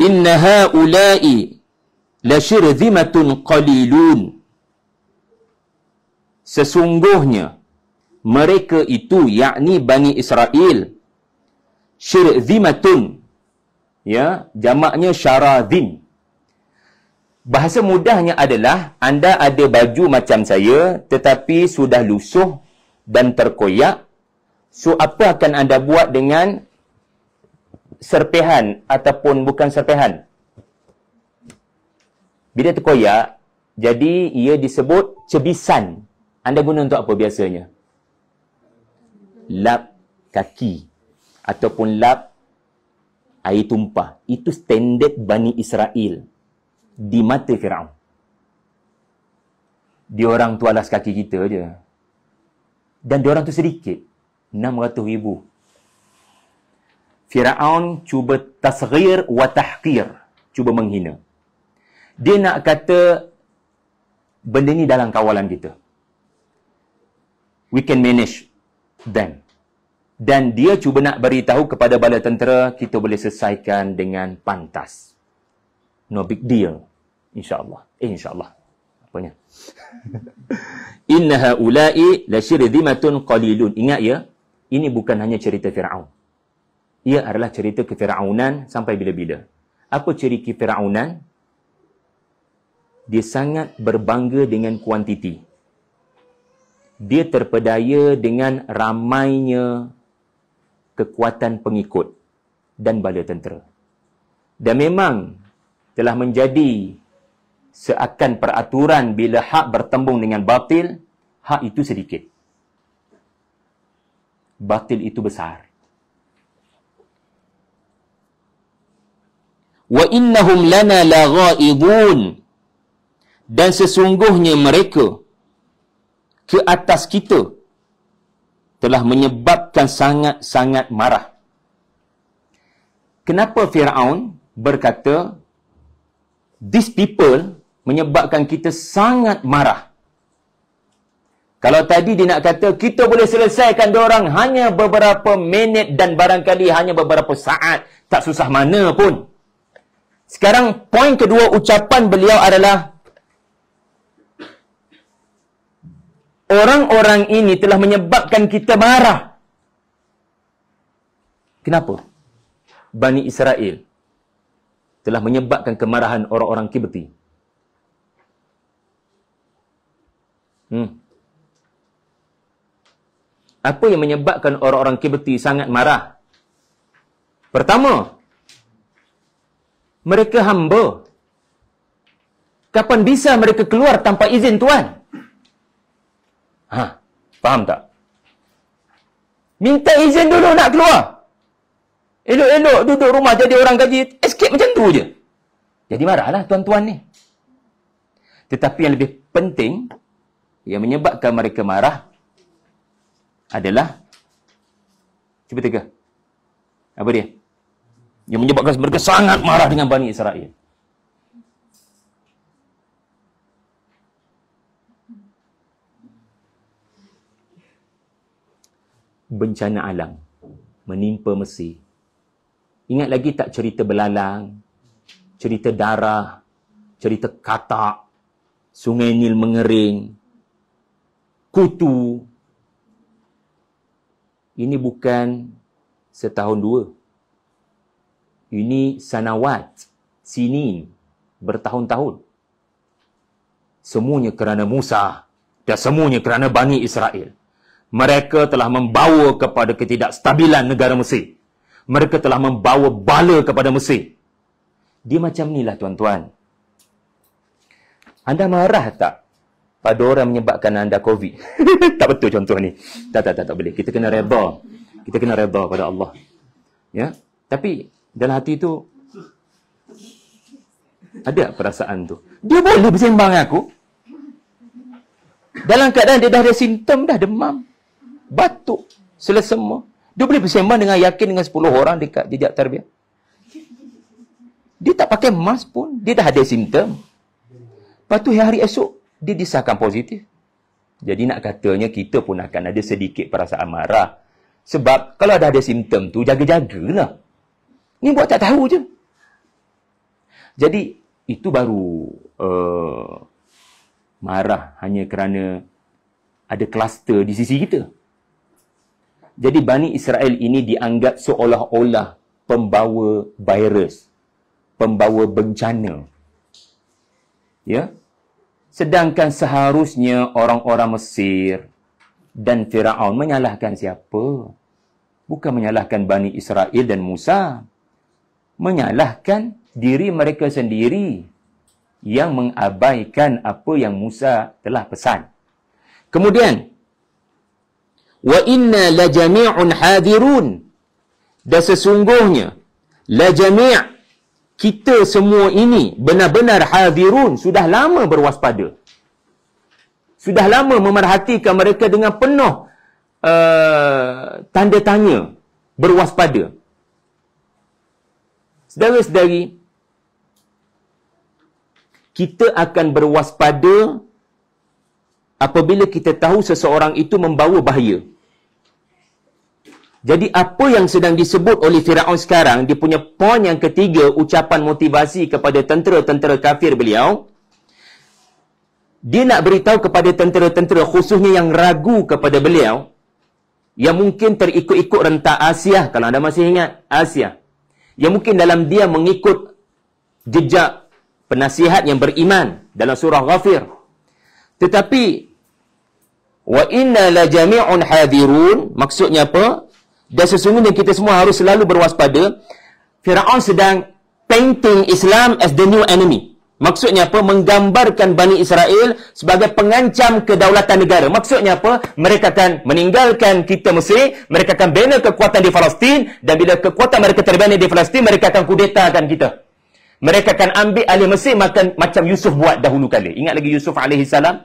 Inna haula'i lasyirzimatun qalilun. Sesungguhnya mereka itu, yakni Bani Israel, syirzimatun, ya, jamaknya syarazim. Bahasa mudahnya adalah anda ada baju macam saya tetapi sudah lusuh dan terkoyak. So apa akan anda buat dengan serpihan ataupun bukan serpihan? Bila terkoyak, jadi ia disebut cebisan. Anda guna untuk apa biasanya? Lap kaki ataupun lap air tumpah. Itu standard Bani Israel di mata Firaun. Diorang tu alas kaki kita je. Dan diorang tu sedikit. 600,000. Firaun cuba tasghir wa tahqir. Cuba menghina. Dia nak kata benda ni dalam kawalan kita. We can manage them. Dan dia cuba nak beritahu kepada bala tentera, kita boleh selesaikan dengan pantas. No big deal. InsyaAllah. InsyaAllah. Apanya? Inna haula'i lasyirzimatun qalilun. Ingat ya, ini bukan hanya cerita Firaun. Ia adalah cerita kefiraunan sampai bila-bila. Apa ciri kefiraunan? Dia sangat berbangga dengan kuantiti. Dia terpedaya dengan ramainya kekuatan pengikut dan bala tentera. Dan memang telah menjadi seakan peraturan bila hak bertembung dengan batil, hak itu sedikit. Batil itu besar. Wa innahum lana laghaidun. Dan sesungguhnya mereka ke atas kita telah menyebabkan sangat-sangat marah. Kenapa Firaun berkata these people menyebabkan kita sangat marah? Kalau tadi dia nak kata kita boleh selesaikan diorang hanya beberapa minit dan barangkali hanya beberapa saat, tak susah mana pun. Sekarang poin kedua ucapan beliau adalah orang-orang ini telah menyebabkan kita marah. Kenapa? Bani Israel telah menyebabkan kemarahan orang-orang Kibti. Apa yang menyebabkan orang-orang Kibti sangat marah? Pertama, mereka hamba. Kapan bisa mereka keluar tanpa izin Tuan? Faham tak? Minta izin dulu nak keluar. Elok-elok duduk rumah jadi orang gaji, escape macam tu je. Jadi marahlah tuan-tuan ni. Tetapi yang lebih penting, yang menyebabkan mereka marah adalah, cuba tega. Apa dia? Yang menyebabkan mereka sangat marah dengan Bani Israel. Bencana alam menimpa Mesir. Ingat lagi tak cerita belalang, cerita darah, cerita katak, Sungai Nil mengering, kutu. Ini bukan setahun dua. Ini sanawat, sinin, bertahun-tahun. Semuanya kerana Musa dan semuanya kerana Bani Israel. Mereka telah membawa kepada ketidakstabilan negara Mesir. Mereka telah membawa bala kepada Mesir. Dia macam inilah tuan-tuan. Anda marah tak pada orang menyebabkan anda COVID? Tak betul contoh ni. Tak boleh. Kita kena redha. Kita kena redha pada Allah. Ya. Tapi dalam hati tu ada perasaan tu. Dia boleh bersembang dengan aku. Dalam keadaan dia dah ada simptom, dah demam, batuk, selesema. Dia boleh bersembang dengan yakin dengan 10 orang dekat jejak tarbiyah. Dia tak pakai mask pun. Dia dah ada simptom. Lepas tu hari esok, dia disahkan positif. Jadi nak katanya kita pun akan ada sedikit perasaan marah. Sebab kalau dah ada simptom tu, jaga-jagalah. Ni buat tak tahu je. Jadi itu baru marah hanya kerana ada kluster di sisi kita. Jadi Bani Israel ini dianggap seolah-olah pembawa virus, pembawa bencana. Ya. Sedangkan seharusnya orang-orang Mesir dan Firaun menyalahkan siapa? Bukan menyalahkan Bani Israel dan Musa. Menyalahkan diri mereka sendiri yang mengabaikan apa yang Musa telah pesan. Kemudian, wa inna lajami'un hadirun. Dan sesungguhnya, lajami' kita semua ini benar-benar hadirun, sudah lama berwaspada. Sudah lama memerhatikan mereka dengan penuh tanda tanya, berwaspada. Saudara-saudari, kita akan berwaspada apabila kita tahu seseorang itu membawa bahaya. Jadi apa yang sedang disebut oleh Firaun sekarang, dia punya poin yang ketiga, ucapan motivasi kepada tentera-tentera kafir beliau, dia nak beritahu kepada tentera-tentera khususnya yang ragu kepada beliau, yang mungkin terikut-ikut rentak Asia, kalau anda masih ingat Asia, yang mungkin dalam dia mengikut jejak penasihat yang beriman dalam surah Ghafir. Tetapi wa inna la jami'un hadirun, maksudnya apa? Dan sesungguhnya kita semua harus selalu berwaspada. Firaun sedang painting Islam as the new enemy. Maksudnya apa? Menggambarkan Bani Israel sebagai pengancam kedaulatan negara. Maksudnya apa? Mereka akan meninggalkan kita Mesir, mereka akan bina kekuatan di Palestin, dan bila kekuatan mereka terbina di Palestin, mereka akan kudetakan kita. Mereka akan ambil alih Mesir macam Yusuf buat dahulu kali. Ingat lagi Yusuf alaihi salam?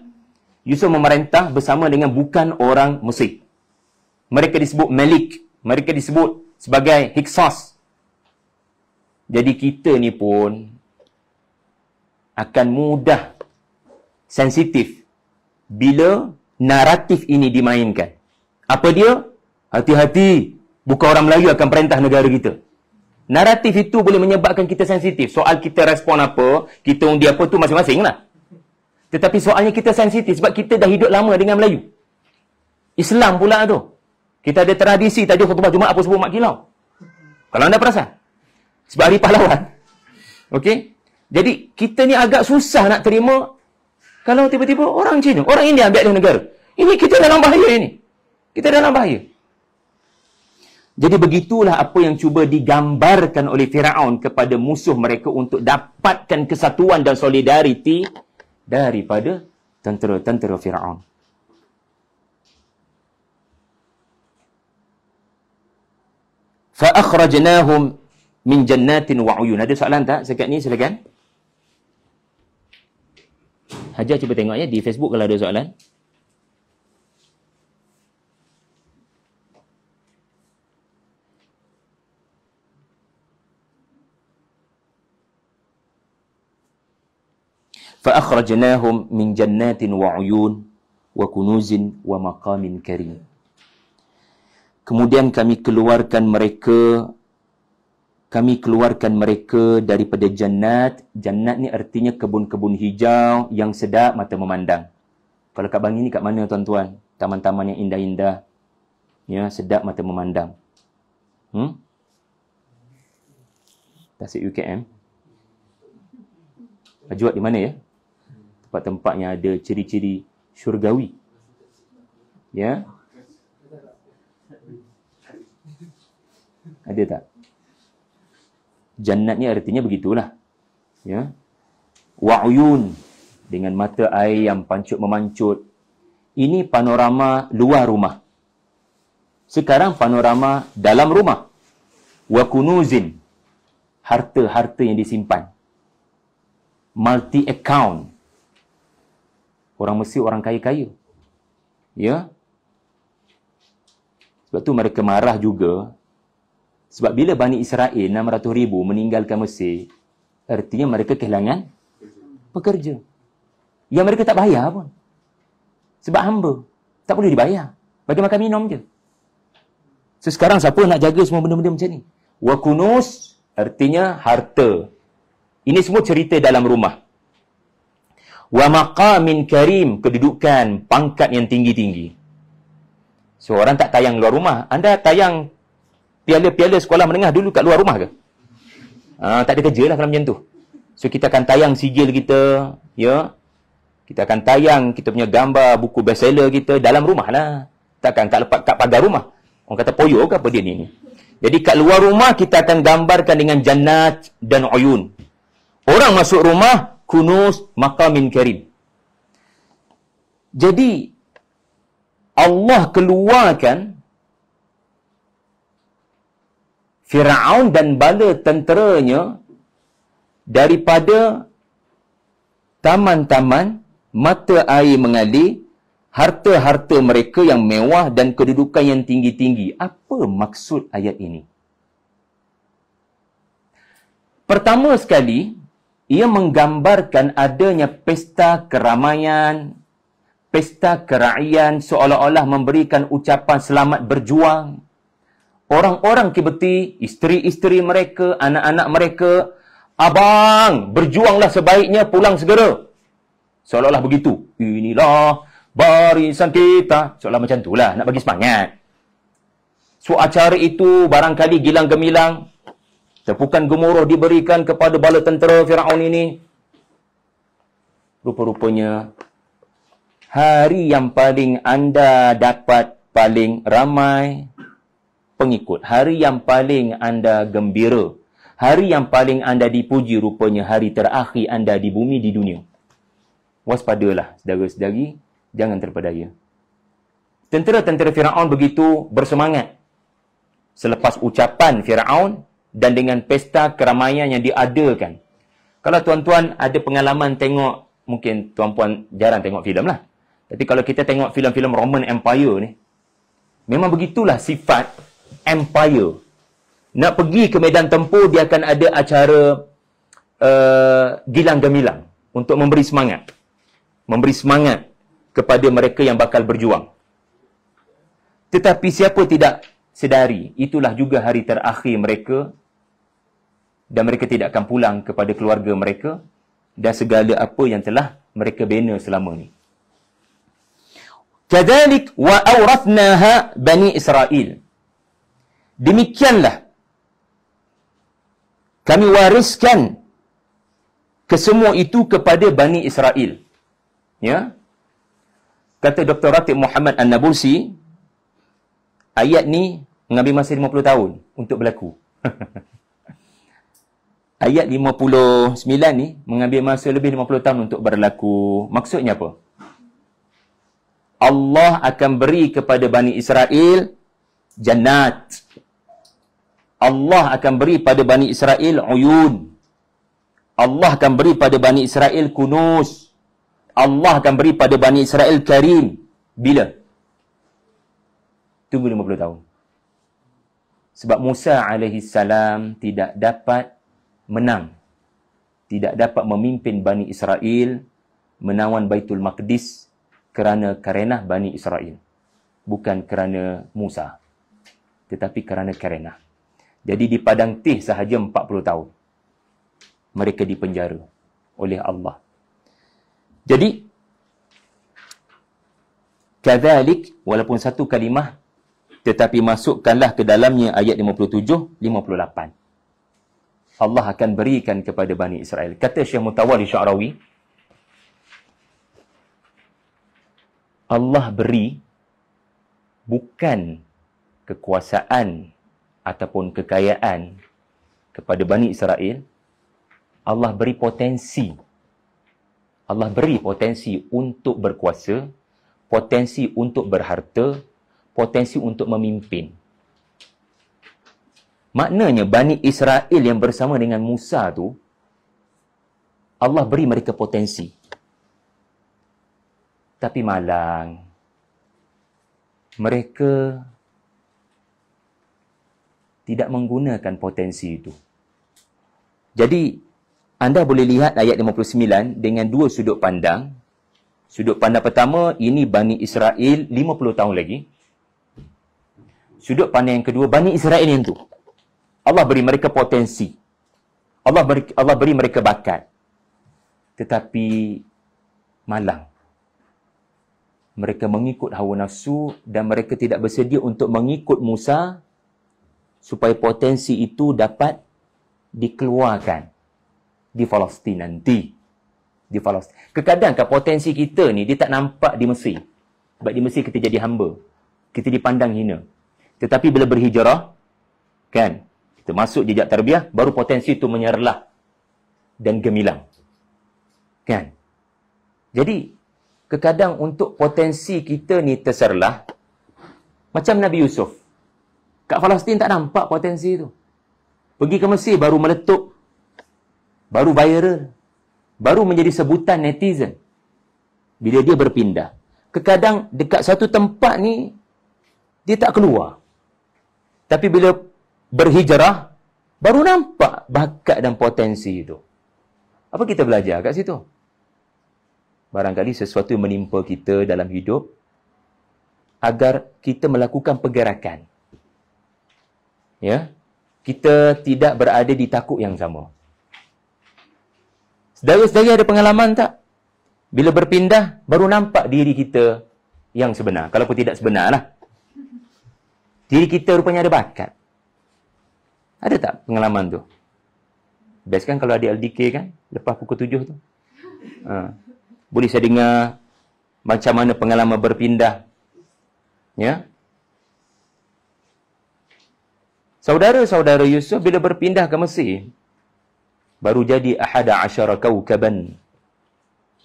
Yusuf memerintah bersama dengan bukan orang Mesir. Mereka disebut Malik. Mereka disebut sebagai Hyksos. Jadi kita ni pun akan mudah sensitif bila naratif ini dimainkan. Apa dia? Hati-hati, bukan orang Melayu akan perintah negara kita. Naratif itu boleh menyebabkan kita sensitif. Soal kita respon apa, kita undi apa tu masing-masing lah. Tetapi soalnya kita sensitif sebab kita dah hidup lama dengan Melayu. Islam pula tu. Kita ada tradisi tajuk khutbah Jumaat apa sebut mak kilau. Kalau anda perasan. Sebab hari pahlawan. Okey? Jadi kita ni agak susah nak terima kalau tiba-tiba orang Cina, orang India ambil alih negara. Ini kita dalam bahaya ini. Kita dalam bahaya. Jadi begitulah apa yang cuba digambarkan oleh Firaun kepada musuh mereka untuk dapatkan kesatuan dan solidariti daripada tentera-tentera Firaun. Fa akhrajnahum min jannatin wa uyun. Ada soalan tak sekat ni? Silakan. Hajar cuba tengok ya di Facebook kalau ada soalan. Fa akhrajnahum min jannatin wa uyun wa kunuzin wa maqamin karim. Kemudian kami keluarkan mereka daripada jannat. Jannat ni artinya kebun-kebun hijau yang sedap mata memandang. Kalau kat Bangi ni kat mana tuan-tuan? Taman-taman yang indah-indah. Ya, sedap mata memandang. Tasik UKM. Ajuat di mana ya? Tempat-tempat yang ada ciri-ciri syurgawi. Ya. Ada tak? Jannat ni artinya begitulah. Ya. Wa'uyun, dengan mata air yang pancut memancut. Ini panorama luar rumah. Sekarang panorama dalam rumah. Wa kunuzin, harta-harta yang disimpan. Multi account. Orang Mesir orang kaya-kaya. Ya. Sebab tu mereka marah juga. Sebab bila Bani Israel 600,000 meninggalkan Mesir, artinya mereka kehilangan pekerja. Yang mereka tak bayar pun. Sebab hamba. Tak boleh dibayar. Bagi makan minum je. So, sekarang siapa nak jaga semua benda-benda macam ni? Wa kunuz artinya harta. Ini semua cerita dalam rumah. Wa maqamin karim, kedudukan, pangkat yang tinggi-tinggi. So, orang tak tayang luar rumah. Anda tayang piala-piala sekolah menengah dulu kat luar rumah ke? Tak ada kerja lah kalau macam tu. So, kita akan tayang sijil kita, ya. Kita akan tayang kita punya gambar, buku bestseller kita dalam rumah lah. Takkan kat pagar rumah. Orang kata poyo ke apa dia ni? Jadi, kat luar rumah kita akan gambarkan dengan jannat dan uyun. Orang masuk rumah, kunuz, maqamin karim. Jadi, Allah keluarkan Firaun dan bala tenteranya daripada taman-taman, mata air mengalir, harta-harta mereka yang mewah dan kedudukan yang tinggi-tinggi. Apa maksud ayat ini? Pertama sekali, ia menggambarkan adanya pesta keramaian, pesta kerakyatan seolah-olah memberikan ucapan selamat berjuang. Orang-orang Kibti, isteri-isteri mereka, anak-anak mereka, abang, berjuanglah sebaiknya, pulang segera. Seolah-olah begitu. Inilah barisan kita. Seolah macam itulah, nak bagi semangat. So, acara itu barangkali gilang gemilang. Tepukan gemuruh diberikan kepada bala tentera Firaun ini. Rupa-rupanya, hari yang paling anda dapat paling ramai pengikut. Hari yang paling anda gembira. Hari yang paling anda dipuji rupanya hari terakhir anda di bumi, di dunia. Waspadalah, saudara-saudari. Jangan terpedaya. Tentera-tentera Firaun begitu bersemangat. Selepas ucapan Firaun dan dengan pesta keramaian yang diadakan. Kalau tuan-tuan ada pengalaman tengok, mungkin tuan-puan jarang tengok filem lah. Tapi kalau kita tengok filem-filem Roman Empire ni, memang begitulah sifat empire. Nak pergi ke medan tempur, dia akan ada acara gilang gemilang untuk memberi semangat. Memberi semangat kepada mereka yang bakal berjuang. Tetapi siapa tidak sedari, itulah juga hari terakhir mereka dan mereka tidak akan pulang kepada keluarga mereka dan segala apa yang telah mereka bina selama ni. Kadzalik wa awrathnaha Bani Israel. Demikianlah kami wariskan kesemua itu kepada Bani Israel. Ya. Kata Dr. Ratib Muhammad An-Nabulsi, ayat ni mengambil masa 50 tahun untuk berlaku. Ayat 59 ni mengambil masa lebih 50 tahun untuk berlaku. Maksudnya apa? Allah akan beri kepada Bani Israel jannat. Allah akan beri pada Bani Israel uyun. Allah akan beri pada Bani Israel kunuz. Allah akan beri pada Bani Israel karim. Bila? Tunggu 50 tahun. Sebab Musa alaihissalam tidak dapat menang. Tidak dapat memimpin Bani Israel menawan Baitul Maqdis kerana karenah Bani Israel. Bukan kerana Musa. Tetapi kerana karenah. Jadi di Padang Tih sahaja 40 tahun. Mereka dipenjara oleh Allah. Jadi, kadzalik, walaupun satu kalimah, tetapi masukkanlah ke dalamnya ayat 57, 58. Allah akan berikan kepada Bani Israel. Kata Syekh Mutawalli Sya'rawi, Allah beri bukan kekuasaan ataupun kekayaan kepada Bani Israel. Allah beri potensi. Allah beri potensi untuk berkuasa, potensi untuk berharta, potensi untuk memimpin. Maknanya Bani Israel yang bersama dengan Musa tu, Allah beri mereka potensi. Tapi malang. Mereka tidak menggunakan potensi itu. Jadi, anda boleh lihat ayat 59 dengan dua sudut pandang. Sudut pandang pertama, ini Bani Israel 50 tahun lagi. Sudut pandang yang kedua, Bani Israel yang tu. Allah beri mereka potensi. Allah beri mereka bakat. Tetapi malang. Mereka mengikut hawa nafsu dan mereka tidak bersedia untuk mengikut Musa supaya potensi itu dapat dikeluarkan di Palestin nanti. Di Palestin. Kadang-kadang potensi kita ni dia tak nampak di Mesir. Sebab di Mesir kita jadi hamba. Kita dipandang hina. Tetapi bila berhijrah, kan, kita masuk jejak tarbiyah, baru potensi itu menyerlah dan gemilang. Kan? Jadi, kadang-kadang untuk potensi kita ni terserlah, macam Nabi Yusuf. Kat Palestin tak nampak potensi itu. Pergi ke Mesir baru meletup. Baru viral. Baru menjadi sebutan netizen. Bila dia berpindah. Kadang-kadang dekat satu tempat ni, dia tak keluar. Tapi bila berhijrah, baru nampak bakat dan potensi itu. Apa kita belajar kat situ? Barangkali sesuatu yang menimpa kita dalam hidup, agar kita melakukan pergerakan. Ya, kita tidak berada di takuk yang sama. Saudara-saudara ada pengalaman tak? Bila berpindah, baru nampak diri kita yang sebenar. Kalaupun tidak sebenar lah. Diri kita rupanya ada bakat. Ada tak pengalaman tu? Best kan kalau ada LDK kan? Lepas pukul 7 tu. Boleh saya dengar macam mana pengalaman berpindah. Ya. Saudara-saudara Yusuf bila berpindah ke Mesir, baru jadi 11 kaukaban.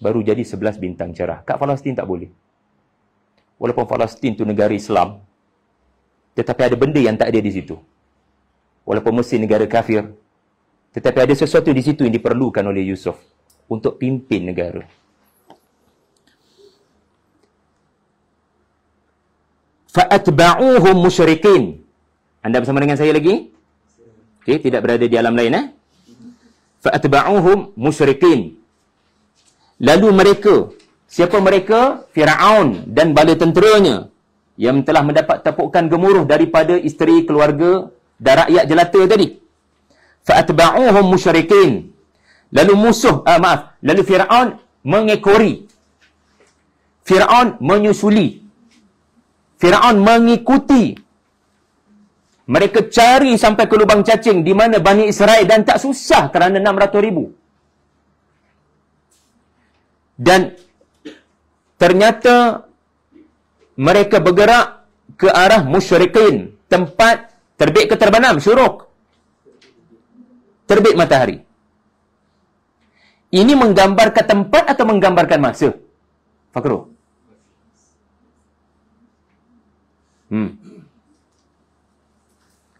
Baru jadi 11 bintang cerah. Kat Palestin tak boleh. Walaupun Palestin tu negara Islam, tetapi ada benda yang tak ada di situ. Walaupun Mesir negara kafir, tetapi ada sesuatu di situ yang diperlukan oleh Yusuf untuk pimpin negara. Fa'atba'uhum musyrikin. Anda bersama dengan saya lagi? Okey, tidak berada di alam lain, Fa'atba'uhum musyrikin. Lalu mereka Siapa mereka? Firaun dan bala tenteranya yang telah mendapat tepukan gemuruh daripada isteri, keluarga dan rakyat jelata tadi. Fa'atba'uhum musyrikin. Lalu lalu Firaun mengekori. Firaun menyusuli. Firaun mengikuti. Mereka cari sampai ke lubang cacing di mana Bani Israel dan tak susah kerana 600,000. Dan ternyata mereka bergerak ke arah musyrikin, tempat terbit ke terbenam, syuruk. Terbit matahari. Ini menggambarkan tempat atau menggambarkan masa? Fakrul.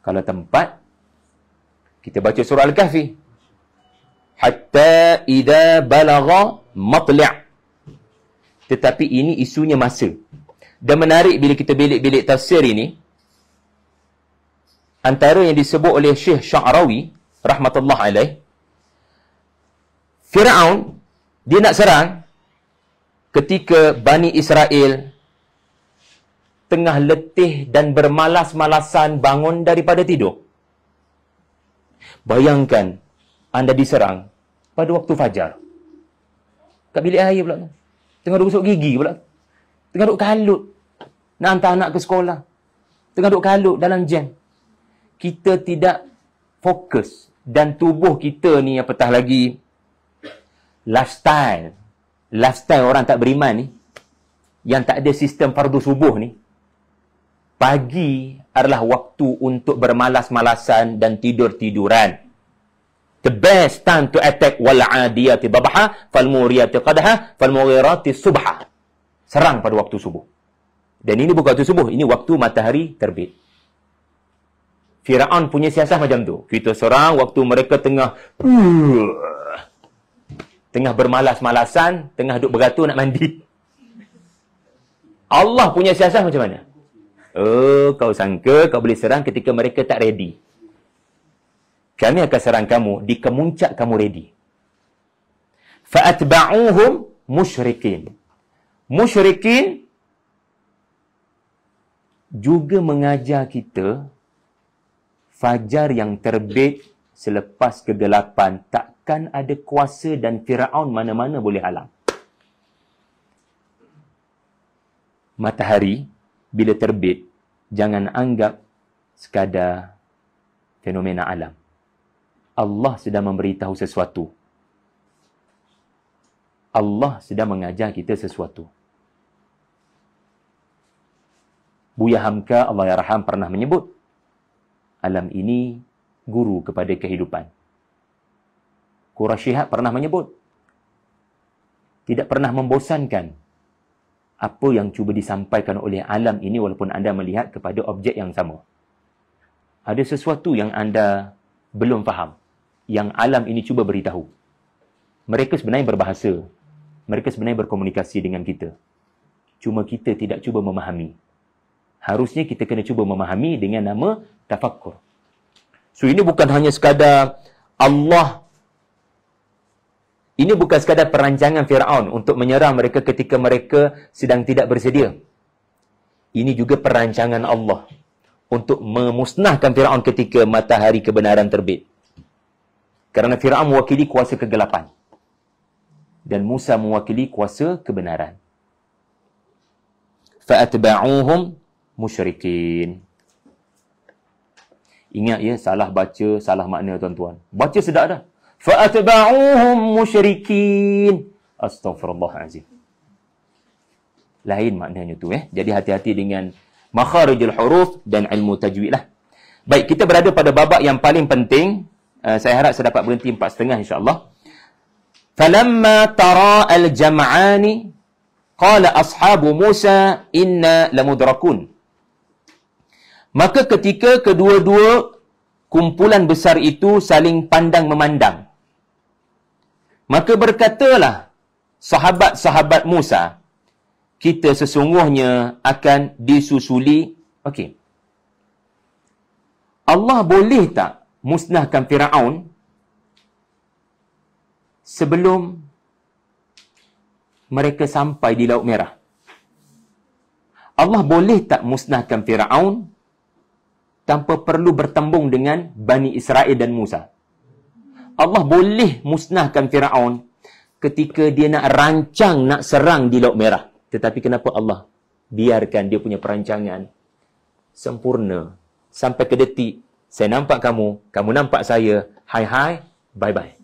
Kalau tempat, kita baca surah Al-Kahfi. Hatta idza balagha matli'. Tetapi ini isunya masa. Dan menarik bila kita bilik-bilik tafsir ini, antara yang disebut oleh Syekh Sya'rawi rahmatullah alaih, Firaun dia nak serang ketika Bani Israel tengah letih dan bermalas-malasan bangun daripada tidur. Bayangkan anda diserang pada waktu fajar. Kat bilik air pula tu. Tengah duk gosok gigi pula. Tengah duk kalut nak hantar anak ke sekolah. Tengah duk kalut dalam jam. Kita tidak fokus. Dan tubuh kita ni apatah lagi lifestyle orang tak beriman ni, yang tak ada sistem fardu subuh ni, pagi adalah waktu untuk bermalas-malasan dan tidur-tiduran. The best time to attack wal 'adiyati dhabha fal muriyati qadha fal mughirati subha. Serang pada waktu subuh. Dan ini bukan waktu subuh, ini waktu matahari terbit. Firaun punya siasat macam tu. Kita serang waktu mereka tengah bermalas-malasan, tengah duduk beratur nak mandi. Allah punya siasat macam mana? Oh, kau sangka kau boleh serang ketika mereka tak ready. Kami akan serang kamu di kemuncak kamu ready. Fa'atba'uhum musyrikin. Musyrikin juga mengajar kita fajar yang terbit selepas kegelapan takkan ada kuasa dan Firaun mana-mana boleh halang. Matahari bila terbit, jangan anggap sekadar fenomena alam. Allah sedang memberitahu sesuatu. Allah sedang mengajar kita sesuatu. Buya Hamka, Allah Yarham, pernah menyebut, alam ini guru kepada kehidupan. Quraisy Shihab pernah menyebut, tidak pernah membosankan apa yang cuba disampaikan oleh alam ini walaupun anda melihat kepada objek yang sama. Ada sesuatu yang anda belum faham, yang alam ini cuba beritahu. Mereka sebenarnya berbahasa. Mereka sebenarnya berkomunikasi dengan kita. Cuma kita tidak cuba memahami. Harusnya kita kena cuba memahami dengan nama tafakkur. So ini bukan hanya sekadar Allah. Ini bukan sekadar perancangan Firaun untuk menyerang mereka ketika mereka sedang tidak bersedia. Ini juga perancangan Allah untuk memusnahkan Firaun ketika matahari kebenaran terbit. Kerana Firaun mewakili kuasa kegelapan. Dan Musa mewakili kuasa kebenaran. Fa'atba'uhum musyrikin. Ingat ya, salah baca, salah makna tuan-tuan. Baca sedap dah. Fa'atba'uhum musyrikin. Astaghfirullahalazim. Lain maknanya tu Jadi hati-hati dengan makharijul huruf dan ilmu tajwid lah. Baik, kita berada pada babak yang paling penting. Saya harap saya dapat berhenti 4.30 insya-Allah. Falamma tara al-jam'ani qala ashabu Musa inna lamudrakun. Maka ketika kedua-dua kumpulan besar itu saling pandang memandang, maka berkatalah sahabat-sahabat Musa, kita sesungguhnya akan disusuli. Okey. Allah boleh tak musnahkan Firaun sebelum mereka sampai di Laut Merah. Allah boleh tak musnahkan Firaun tanpa perlu bertembung dengan Bani Israel dan Musa? Allah boleh musnahkan Firaun ketika dia nak rancang, nak serang di Laut Merah. Tetapi kenapa Allah biarkan dia punya perancangan sempurna sampai ke detik, saya nampak kamu, kamu nampak saya, hai, bye-bye.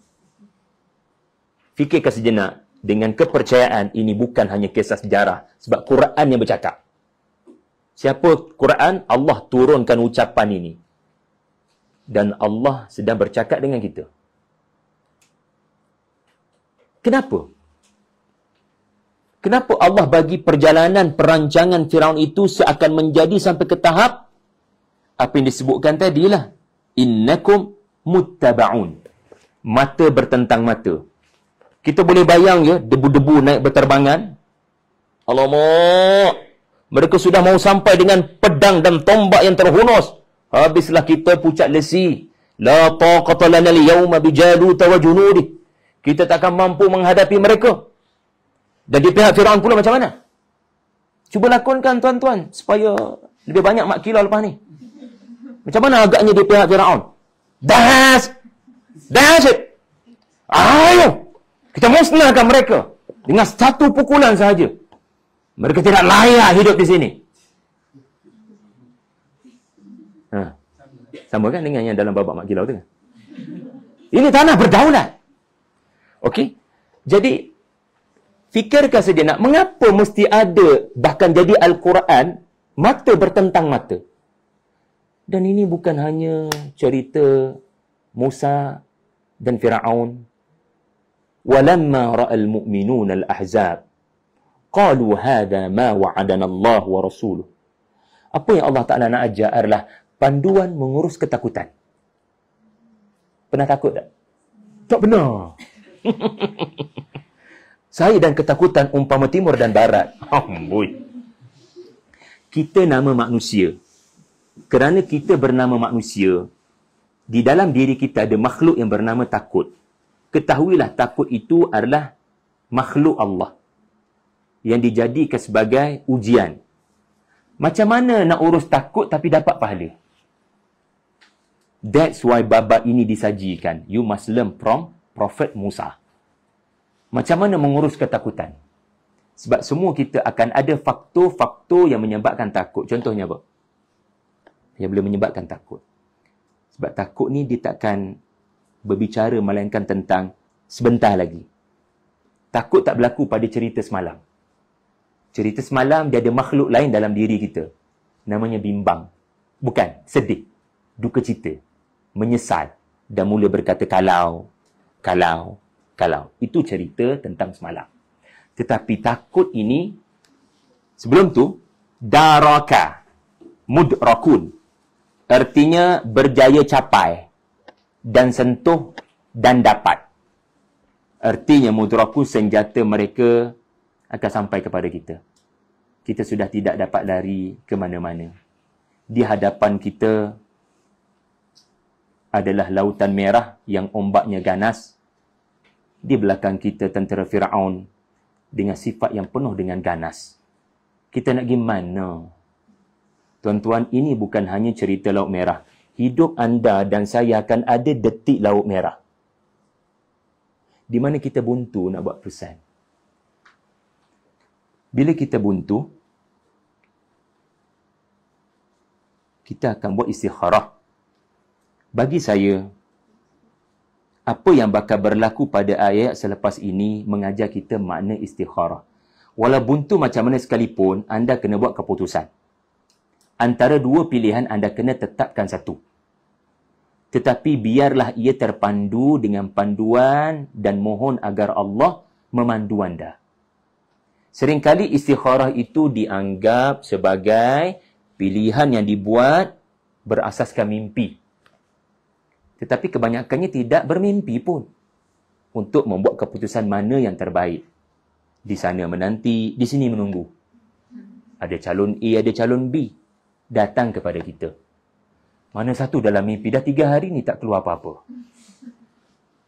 Fikirkan sejenak, dengan kepercayaan ini bukan hanya kisah sejarah, sebab Quran yang bercakap. Siapa Quran? Allah turunkan ucapan ini. Dan Allah sedang bercakap dengan kita. Kenapa? Kenapa Allah bagi perjalanan perancangan Firaun itu seakan menjadi sampai ke tahap apa yang disebutkan tadilah, innakum muttaba'un. Mata bertentang mata. Kita boleh bayang ya, debu-debu naik berterbangan. Alamak! Mereka sudah mau sampai dengan pedang dan tombak yang terhunus. Habislah kita pucat lesi. La taqata lana al-yawma bijalut wa junudih. Kita tak akan mampu menghadapi mereka. Dan di pihak Firaun pula macam mana? Cuba lakonkan tuan-tuan supaya lebih banyak mak kilo lepas ni. Macam mana agaknya di pihak Firaun? That's it. Ayo, kita musnahkan mereka dengan satu pukulan sahaja. Mereka tidak layak hidup di sini. Sama kan dengan yang dalam babak mak kilau tu kan? Ini tanah berdaulat. Okey? Jadi, fikirkan sejenak, mengapa mesti ada, bahkan jadi Al-Quran, mata bertentang mata? Dan ini bukan hanya cerita Musa dan Firaun. Walamma ra'al mu'minuna al-ahzab qalu hadha ma wa'adana Allah wa rasuluh. Apa yang Allah Ta'ala nak ajar adalah panduan mengurus ketakutan. Pernah takut tak? Tak benar. Saya dan ketakutan umpama timur dan barat. Amboi. Kita nama manusia. Kerana kita bernama manusia, di dalam diri kita ada makhluk yang bernama takut. Ketahuilah takut itu adalah makhluk Allah yang dijadikan sebagai ujian. Macam mana nak urus takut tapi dapat pahala? That's why bab ini disajikan. You must learn from Prophet Musa. Macam mana mengurus ketakutan? Sebab semua kita akan ada faktor-faktor yang menyebabkan takut. Contohnya apa? Yang boleh menyebabkan takut. Sebab takut ni dia takkan berbicara melainkan tentang sebentar lagi. Takut tak berlaku pada cerita semalam. Cerita semalam dia ada makhluk lain dalam diri kita. Namanya bimbang. Bukan, sedih. Duka cita. Menyesal. Dan mula berkata kalau. Itu cerita tentang semalam. Tetapi takut ini, sebelum tu, daraka. Mudrakun. Artinya berjaya capai. Dan sentuh dan dapat. Artinya mudrakun, senjata mereka akan sampai kepada kita. Kita sudah tidak dapat lari ke mana-mana. Di hadapan kita adalah lautan merah yang ombaknya ganas. Di belakang kita tentera Firaun dengan sifat yang penuh dengan ganas. Kita nak pergi mana? Tuan-tuan, ini bukan hanya cerita Laut Merah. Hidup anda dan saya akan ada detik Laut Merah. Di mana kita buntu nak buat pesan. Bila kita buntu, kita akan buat istikharah. Bagi saya, apa yang bakal berlaku pada ayat selepas ini mengajar kita makna istikharah. Walau buntu macam mana sekalipun, anda kena buat keputusan. Antara dua pilihan, anda kena tetapkan satu. Tetapi biarlah ia terpandu dengan panduan dan mohon agar Allah memandu anda. Seringkali istikharah itu dianggap sebagai pilihan yang dibuat berasaskan mimpi. Tetapi kebanyakannya tidak bermimpi pun untuk membuat keputusan mana yang terbaik. Di sana menanti, di sini menunggu. Ada calon A, ada calon B. Datang kepada kita. Mana satu dalam mimpi? Dah 3 hari ni tak keluar apa-apa.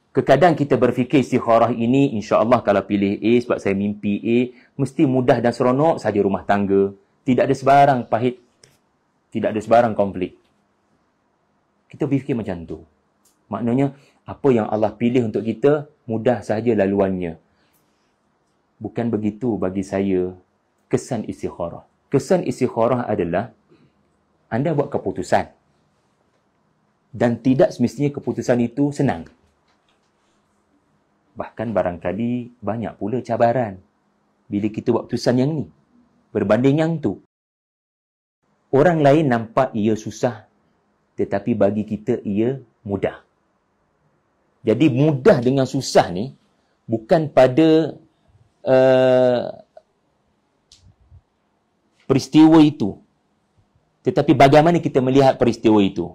Kadang kita berfikir istikharah ini, insya-Allah kalau pilih A sebab saya mimpi A, mesti mudah dan seronok saja rumah tangga. Tidak ada sebarang pahit. Tidak ada sebarang konflik. Kita berfikir macam tu. Maknanya, apa yang Allah pilih untuk kita, mudah sahaja laluannya. Bukan begitu bagi saya kesan istikharah. Kesan istikharah adalah anda buat keputusan. Dan tidak semestinya keputusan itu senang. Bahkan barangkali banyak pula cabaran bila kita buat keputusan yang ni berbanding yang tu. Orang lain nampak ia susah, tetapi bagi kita ia mudah. Jadi mudah dengan susah ni bukan pada peristiwa itu, tetapi bagaimana kita melihat peristiwa itu.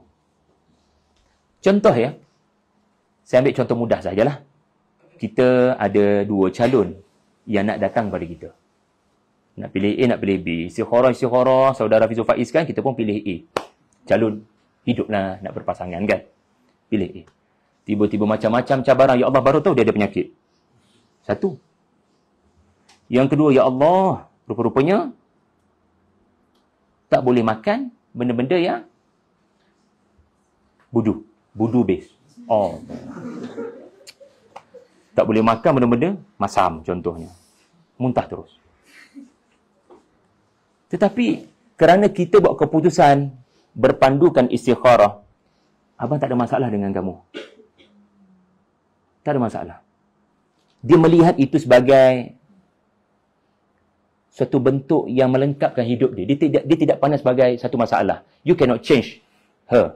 Contoh ya, saya ambil contoh mudah sajalah. Kita ada dua calon yang nak datang pada kita. Nak pilih A, nak pilih B. Istikharah, saudara Fizul Faiz kan, kita pun pilih A. Calon hiduplah nak berpasangan kan. Pilih A. Tiba-tiba macam-macam cabaran. Ya Allah, baru tahu dia ada penyakit. Satu. Yang kedua, ya Allah, rupa-rupanya tak boleh makan benda-benda yang budu base. Oh. Tak boleh makan benda-benda masam contohnya. Muntah terus. Tetapi kerana kita buat keputusan berpandukan istikharah, abang tak ada masalah dengan kamu. Tak ada masalah. Dia melihat itu sebagai satu bentuk yang melengkapkan hidup dia. Dia tidak pandang sebagai satu masalah. You cannot change her.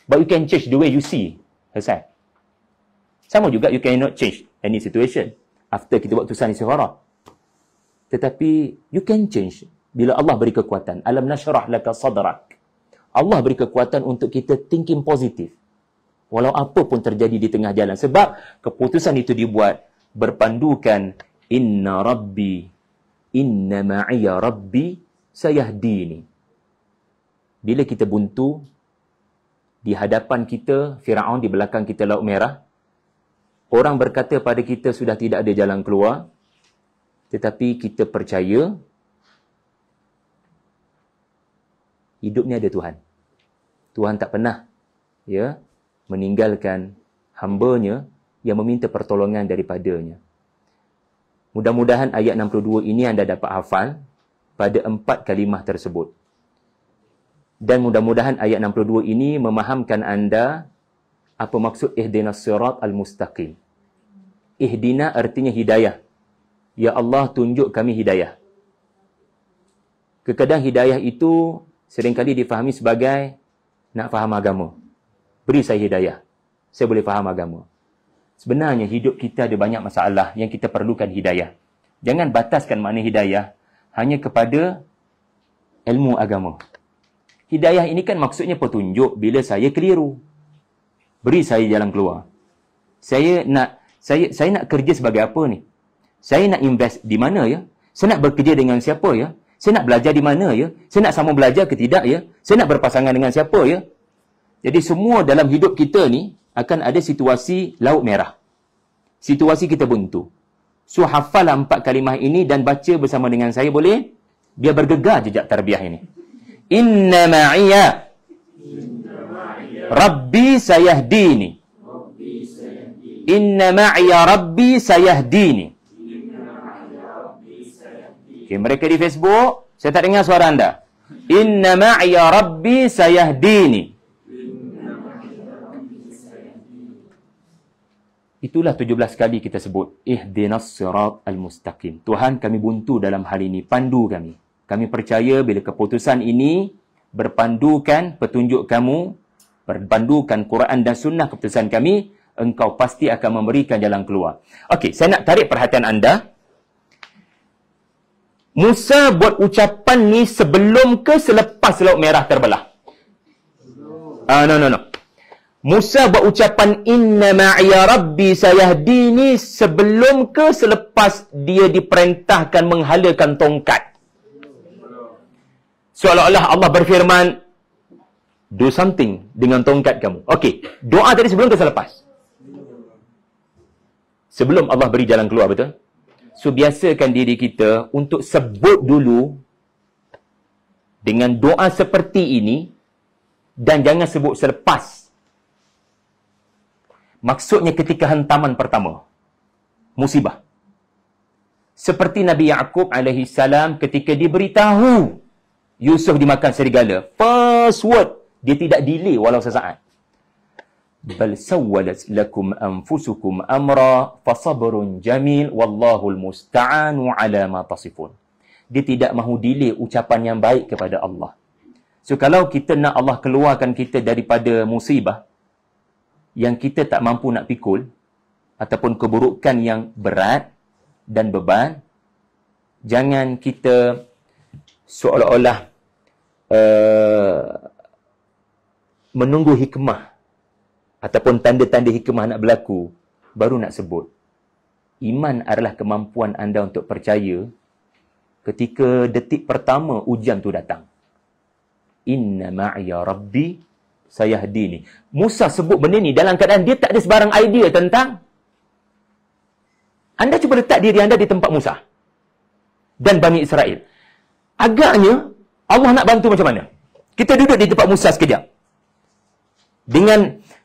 But you can change the way you see her side. Sama juga, you cannot change any situation after kita buat keputusan istikharah. Tetapi, you can change bila Allah beri kekuatan. Alam nashrah laka sadrak. Allah beri kekuatan untuk kita thinking positif. Walau apa pun terjadi di tengah jalan. Sebab keputusan itu dibuat berpandukan inna ma'iya rabbi sayahdini. Bila kita buntu, di hadapan kita Firaun, di belakang kita Laut Merah, orang berkata pada kita sudah tidak ada jalan keluar, tetapi kita percaya hidup ni ada Tuhan. Tuhan tak pernah meninggalkan hamba-Nya yang meminta pertolongan daripadanya. Mudah-mudahan ayat 62 ini anda dapat hafal pada 4 kalimah tersebut. Dan mudah-mudahan ayat 62 ini memahamkan anda apa maksud ihdinas sirat al-mustaqim. Ihdina artinya hidayah. Ya Allah, tunjuk kami hidayah. Kadang hidayah itu seringkali difahami sebagai nak faham agama. Beri saya hidayah, saya boleh faham agama. Sebenarnya hidup kita ada banyak masalah yang kita perlukan hidayah. Jangan bataskan makna hidayah hanya kepada ilmu agama. Hidayah ini kan maksudnya petunjuk bila saya keliru. Beri saya jalan keluar. Saya nak kerja sebagai apa ni? Saya nak invest di mana ya? Saya nak bekerja dengan siapa ya? Saya nak belajar di mana ya? Saya nak sama belajar ke tidak ya? Saya nak berpasangan dengan siapa ya? Jadi semua dalam hidup kita ni akan ada situasi laut merah. Situasi kita buntu. So hafal 4 kalimah ini dan baca bersama dengan saya boleh? Biar bergegar jejak tarbiyah ini. Inna ma'iya Rabbi sayahdini. Inna ma'iya Rabbi sayahdini. Okay, mereka di Facebook, saya tak dengar suara anda. Inna ma'iya Rabbi sayahdini. Itulah 17 kali kita sebut ihdinas sirat al-mustaqim. Tuhan, kami buntu dalam hal ini, pandu kami. Kami percaya bila keputusan ini berpandukan petunjuk kamu, berpandukan Quran dan sunnah keputusan kami, engkau pasti akan memberikan jalan keluar. Okey, saya nak tarik perhatian anda. Musa buat ucapan ni sebelum ke selepas Laut Merah terbelah? No. Musa buat ucapan inna ma'iya rabbi sayahdini sebelum ke selepas dia diperintahkan menghalakan tongkat? Seolah-olah Allah berfirman, do something dengan tongkat kamu. Okey, doa tadi sebelum ke selepas? Sebelum Allah beri jalan keluar, betul? So, biasakan diri kita untuk sebut dulu dengan doa seperti ini dan jangan sebut selepas. Maksudnya ketika hantaman pertama, musibah. Seperti Nabi Yaqub alaihi salam ketika diberitahu Yusuf dimakan serigala. First word, dia tidak delay walau sesaat. Bal sawwalat lakum anfusukum amra fasabrun jamil wallahul musta'anu ala ma tasifun. Dia tidak mahu delay ucapan yang baik kepada Allah. So kalau kita nak Allah keluarkan kita daripada musibah yang kita tak mampu nak pikul ataupun keburukan yang berat dan beban, jangan kita seolah-olah menunggu hikmah ataupun tanda-tanda hikmah nak berlaku, baru nak sebut. Iman adalah kemampuan anda untuk percaya ketika detik pertama ujian tu datang. Inna ma'iya rabbi sayahdini. Musa sebut benda ni dalam keadaan dia tak ada sebarang idea tentang. Anda cuba letak diri anda di tempat Musa dan Bani Israel. Agaknya Allah nak bantu macam mana? Kita duduk di tempat Musa sekejap.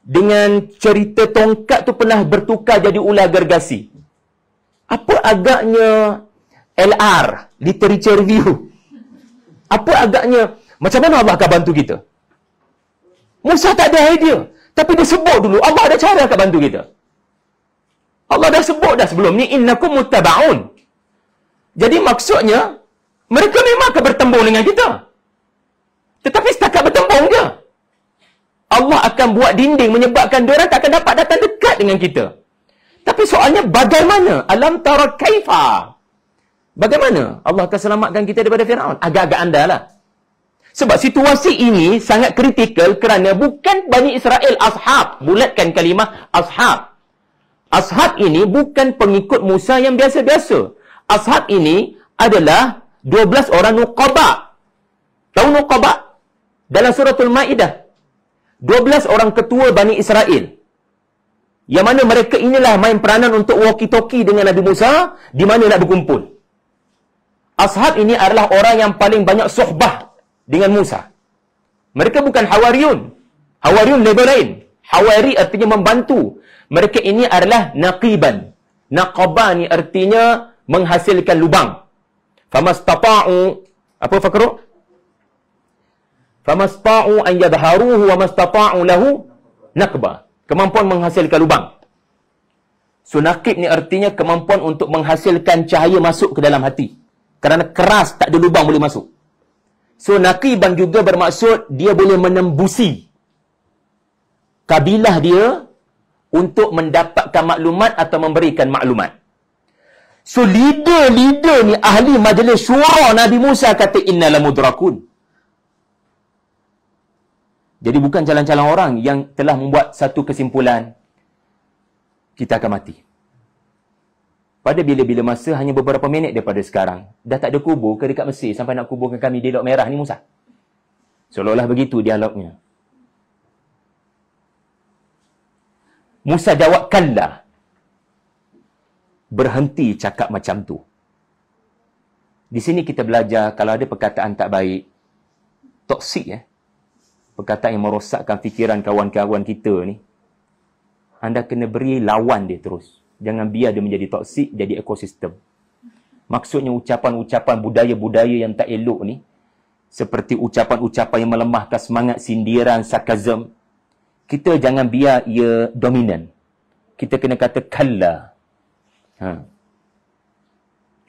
Dengan cerita tongkat tu pernah bertukar jadi ular gergasi. Apa agaknya LR, literature review? Apa agaknya, macam mana Allah akan bantu kita? Musa tak ada idea. Tapi dia sebut dulu, Allah ada cara akan bantu kita. Allah dah sebut dah sebelum ni, innakum muttaba'un. Jadi maksudnya, mereka memang akan bertembung dengan kita. Tetapi setakat bertembung je. Allah akan buat dinding menyebabkan diorang tak akan dapat datang dekat dengan kita. Tapi soalnya bagaimana? Alam tara kaifa? Bagaimana Allah akan selamatkan kita daripada Firaun? Agak-agak anda lah. Sebab situasi ini sangat kritikal kerana bukan Bani Israel ashab. Bulatkan kalimah ashab. Ashab ini bukan pengikut Musa yang biasa-biasa. Ashab ini adalah 12 orang nuqaba. Tahu nuqaba? Dalam suratul Maidah. 12 orang ketua Bani Israel. Yang mana mereka inilah main peranan untuk walkie-talkie dengan Nabi Musa, di mana nak berkumpul. Ashab ini adalah orang yang paling banyak sohbah dengan Musa. Mereka bukan Hawariyun. Hawariyun level lain. Hawari artinya membantu. Mereka ini adalah naqiban. Naqaba ni artinya menghasilkan lubang. Famastata'u, apa Fakru? Famasta'u an yadharuhu wa mastata'u lahu naqba. Kemampuan menghasilkan lubang. So naqib ni artinya kemampuan untuk menghasilkan cahaya masuk ke dalam hati. Kerana keras tak ada lubang boleh masuk. So naqiban juga bermaksud dia boleh menembusi kabilah dia untuk mendapatkan maklumat atau memberikan maklumat. So leader-leader ni ahli majlis syura Nabi Musa kata inna lamudrakun. Jadi bukan jalan-jalan orang yang telah membuat satu kesimpulan, kita akan mati. Pada bila-bila masa, hanya beberapa minit daripada sekarang, dah tak ada kubur ke dekat Mesir sampai nak kuburkan kami di Laut Merah ni Musa. Seolah-olah begitu dialognya. Musa jawab, kalla. Berhenti cakap macam tu. Di sini kita belajar, kalau ada perkataan tak baik, toksik perkataan yang merosakkan fikiran kawan-kawan kita ni, anda kena beri lawan dia terus. Jangan biar dia menjadi toksik, jadi ekosistem. Maksudnya ucapan-ucapan budaya-budaya yang tak elok ni, seperti ucapan-ucapan yang melemahkan semangat, sindiran, sarkazm, kita jangan biar ia dominan. Kita kena kata kalla.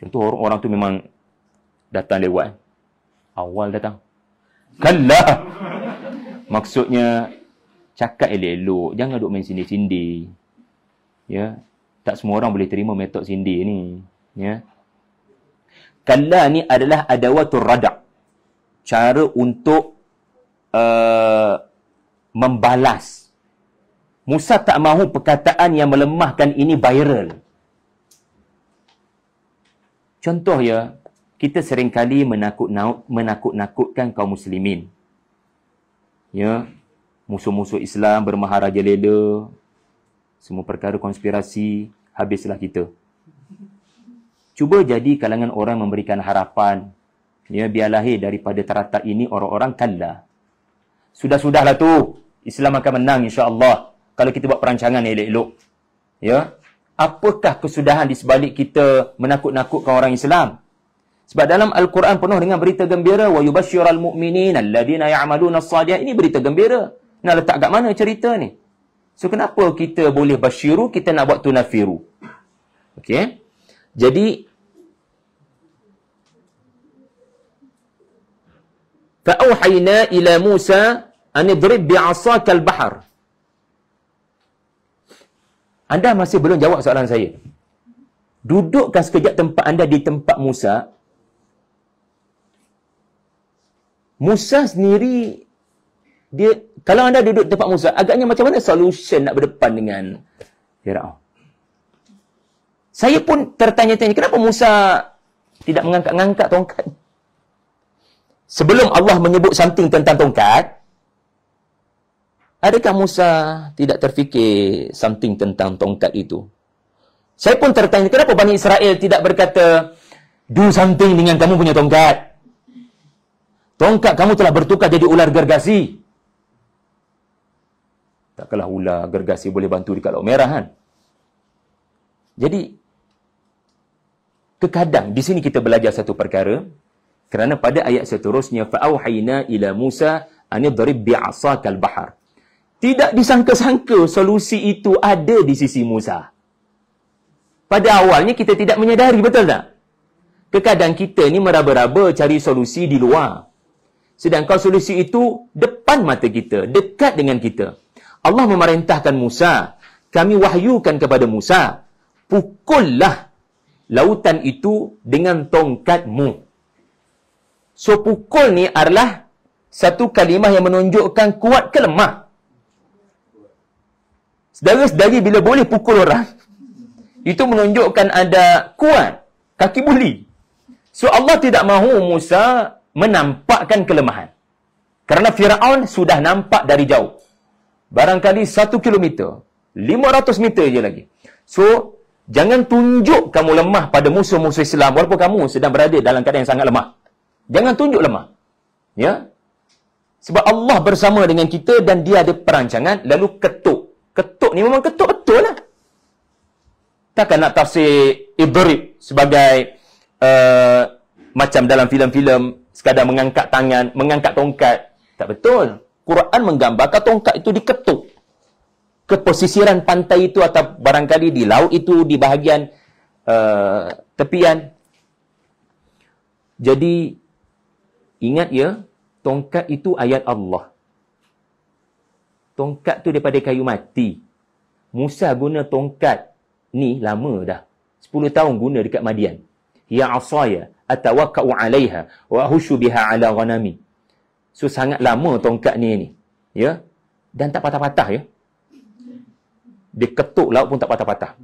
Contoh orang tu memang datang lewat. Awal datang. Kalla. Maksudnya, cakap elok-elok. Jangan duk main sindir-sindir. Ya. Tak semua orang boleh terima metod sindir ni. Ya. Kalla ni adalah adawatul radak. Cara untuk membalas. Musa tak mahu perkataan yang melemahkan ini viral. Contoh ya, kita seringkali menakut-nakutkan kaum muslimin. Ya, musuh-musuh Islam bermaharajalela, semua perkara konspirasi. habislah kita. Cuba jadi kalangan orang memberikan harapan. Ya, biar lahir daripada teratak ini orang-orang kalla. Sudah-sudahlah tu. Islam akan menang insya-Allah kalau kita buat perancangan elok-elok. Ya. Apakah kesudahan di sebalik kita menakut-nakutkan orang Islam? Sebab dalam Al-Quran penuh dengan berita gembira, wa yubashshiral mu'minin alladhina ya'maluna as-salihat. Ini berita gembira. Nak letak kat mana cerita ni? So kenapa kita boleh basyiru, kita nak buat tunafiru? Okey. Jadi fa'auhayna ila Musa an idrib bi'asaka al-bahr. Anda masih belum jawab soalan saya. Dudukkan sekejap tempat anda di tempat Musa. Musa sendiri, dia, kalau anda duduk tempat Musa, agaknya macam mana solution nak berdepan dengan Firaun? Saya pun tertanya-tanya, kenapa Musa tidak mengangkat-ngangkat tongkat? Sebelum Allah menyebut something tentang tongkat, adakah Musa tidak terfikir something tentang tongkat itu? Saya pun tertanya, kenapa Bani Israel tidak berkata, do something dengan kamu punya tongkat? Tongkat kamu telah bertukar jadi ular gergasi. Takkanlah ular gergasi boleh bantu dekat Laut Merah, kan? Jadi, terkadang di sini kita belajar satu perkara, kerana pada ayat seterusnya, fa'auhayna ila Musa an idrib bi'asakal bahar. Tidak disangka-sangka solusi itu ada di sisi Musa. Pada awalnya kita tidak menyadari, betul tak? Terkadang kita ni meraba-raba cari solusi di luar. Sedangkan solusi itu depan mata kita, dekat dengan kita. Allah memerintahkan Musa, kami wahyukan kepada Musa, pukullah lautan itu dengan tongkatmu. So, pukul ni adalah satu kalimah yang menunjukkan kuat ke lemah. Saudara-saudari bila boleh pukul orang, itu menunjukkan ada kuat, kaki buli. So, Allah tidak mahu Musa menampakkan kelemahan. Kerana Firaun sudah nampak dari jauh. Barangkali 1 kilometer, 500 meter je lagi. So, jangan tunjuk kamu lemah pada musuh-musuh Islam, walaupun kamu sedang berada dalam keadaan yang sangat lemah. Jangan tunjuk lemah. Ya? Sebab Allah bersama dengan kita dan dia ada perancangan, lalu ketuk. Ketuk ni memang ketuk betul lah. Takkan nak tafsir idrib sebagai macam dalam filem-filem sekadar mengangkat tangan, mengangkat tongkat. Tak betul. Quran menggambarkan tongkat itu diketuk ke pesisiran pantai itu atau barangkali di laut itu, di bahagian tepian. Jadi, ingat ya, tongkat itu ayat Allah. Tongkat tu daripada kayu mati. Musa guna tongkat ni lama dah. 10 tahun guna dekat Madian. Ya asaya atawakka'u 'alaiha wa ahushu biha 'ala ghanami. So sangat lama tongkat ni. Ya. Dan tak patah-patah ya. Dia ketuk laut pun tak patah-patah.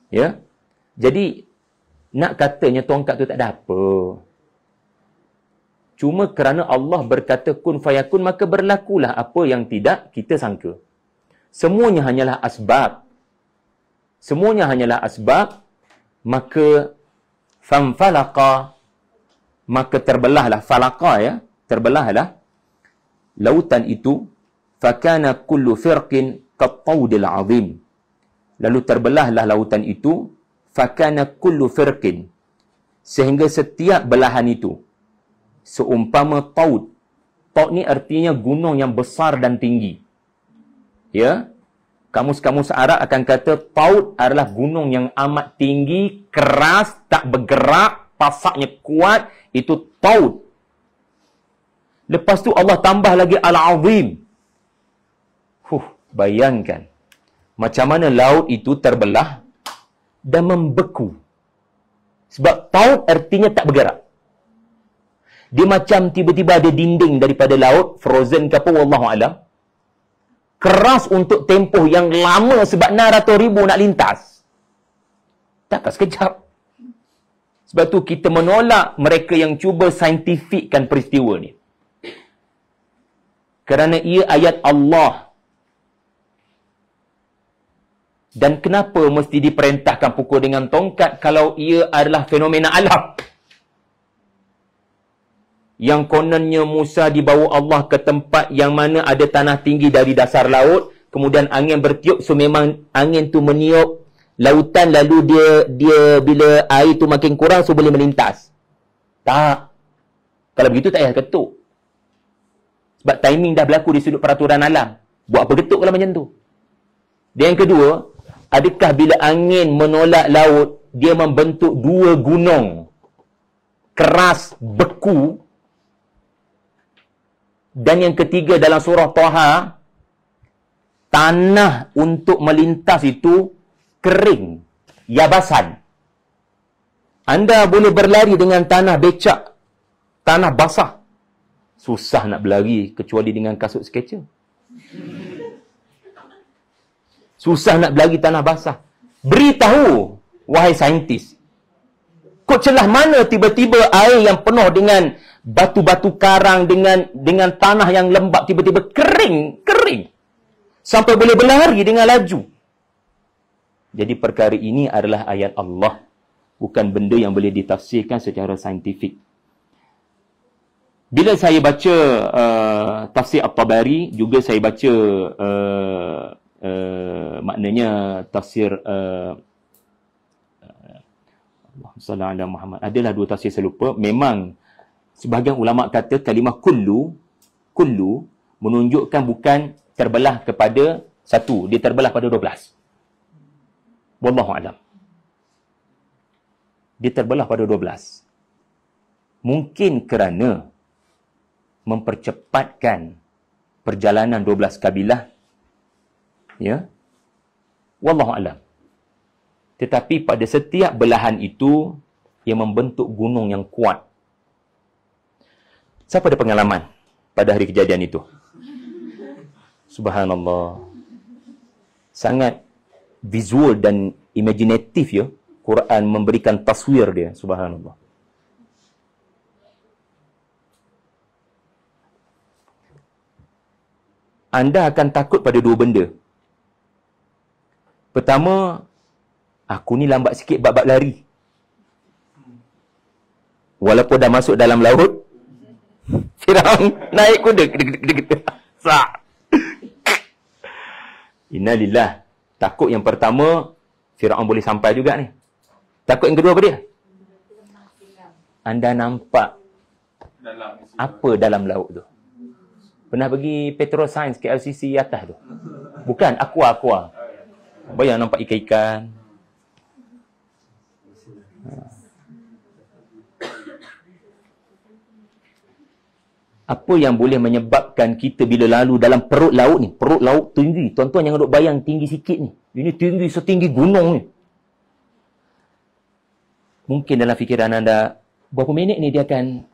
Ya. Jadi nak katanya tongkat tu tak ada apa. Cuma kerana Allah berkata kun fayakun, maka berlakulah apa yang tidak kita sangka. Semuanya hanyalah asbab. Semuanya hanyalah asbab. Maka fanfalaqa, maka terbelahlah. Falaqa ya, terbelahlah lautan itu. Fakana kullu firqin qattawdil azim. Lalu terbelahlah lautan itu. Fakana kullu firqin, sehingga setiap belahan itu seumpama taud. Taud ni artinya gunung yang besar dan tinggi. Ya. Kamus-kamus Arab akan kata taud adalah gunung yang amat tinggi, keras, tak bergerak, pasaknya kuat. Itu taud. Lepas tu Allah tambah lagi al-azim. Bayangkan macam mana laut itu terbelah dan membeku. Sebab taud artinya tak bergerak. Dia macam tiba-tiba ada dinding daripada laut, frozen ke apa, wallahualam. Keras untuk tempoh yang lama sebab 600,000 nak lintas. Takkan sekejap. Sebab tu kita menolak mereka yang cuba saintifikkan peristiwa ni. Kerana ia ayat Allah. Dan kenapa mesti diperintahkan pukul dengan tongkat kalau ia adalah fenomena alam? Yang kononnya Musa dibawa Allah ke tempat yang mana ada tanah tinggi dari dasar laut, kemudian angin bertiup, so memang angin tu meniup lautan, lalu dia bila air tu makin kurang, so boleh melintas. Tak. Kalau begitu tak payah ketuk. Sebab timing dah berlaku di sudut peraturan alam. Buat apa ketuk kalau macam tu? Dan yang kedua, adakah bila angin menolak laut, dia membentuk dua gunung keras, beku? Dan yang ketiga dalam surah Taha, tanah untuk melintas itu kering, yabasan. Anda boleh berlari dengan tanah becak, tanah basah. Susah nak berlari kecuali dengan kasut sketcher. Susah nak berlari tanah basah. Beritahu, wahai saintis, kod celah mana tiba-tiba air yang penuh dengan batu-batu karang, dengan tanah yang lembap, tiba-tiba kering. Sampai boleh berlari dengan laju. Jadi perkara ini adalah ayat Allah. Bukan benda yang boleh ditafsirkan secara saintifik. Bila saya baca tafsir At-Tabari, juga saya baca maknanya tafsir Allahumma salli ala Muhammad. Adalah dua tafsir saya lupa. Memang sebahagian ulama kata kalimah kullu menunjukkan bukan terbelah kepada satu, dia terbelah pada 12. Wallahu a'lam. Dia terbelah pada 12. Mungkin kerana mempercepatkan perjalanan 12 kabilah, ya, wallahu a'lam. Tetapi pada setiap belahan itu yang membentuk gunung yang kuat. Siapa ada pengalaman pada hari kejadian itu? Subhanallah. Sangat visual dan imaginatif, ya. Quran memberikan taswir dia. Subhanallah. Anda akan takut pada dua benda. Pertama, aku ni lambat sikit bab-bab lari. Walaupun dah masuk dalam laut, Firaun naik kuda. Sak. Innalillah. Takut yang pertama, Firaun boleh sampai juga ni. Takut yang kedua apa dia? Anda nampak apa dalam laut tu? Pernah pergi Petroscience KLCC atas tu? Bukan, aqua. Bayang nampak ikan-ikan. Apa yang boleh menyebabkan kita bila lalu dalam perut laut ni? Perut laut tinggi. Tuan-tuan jangan duk bayang tinggi sikit ni. Ini tinggi setinggi gunung ni. Mungkin dalam fikiran anda, berapa minit ni dia akan...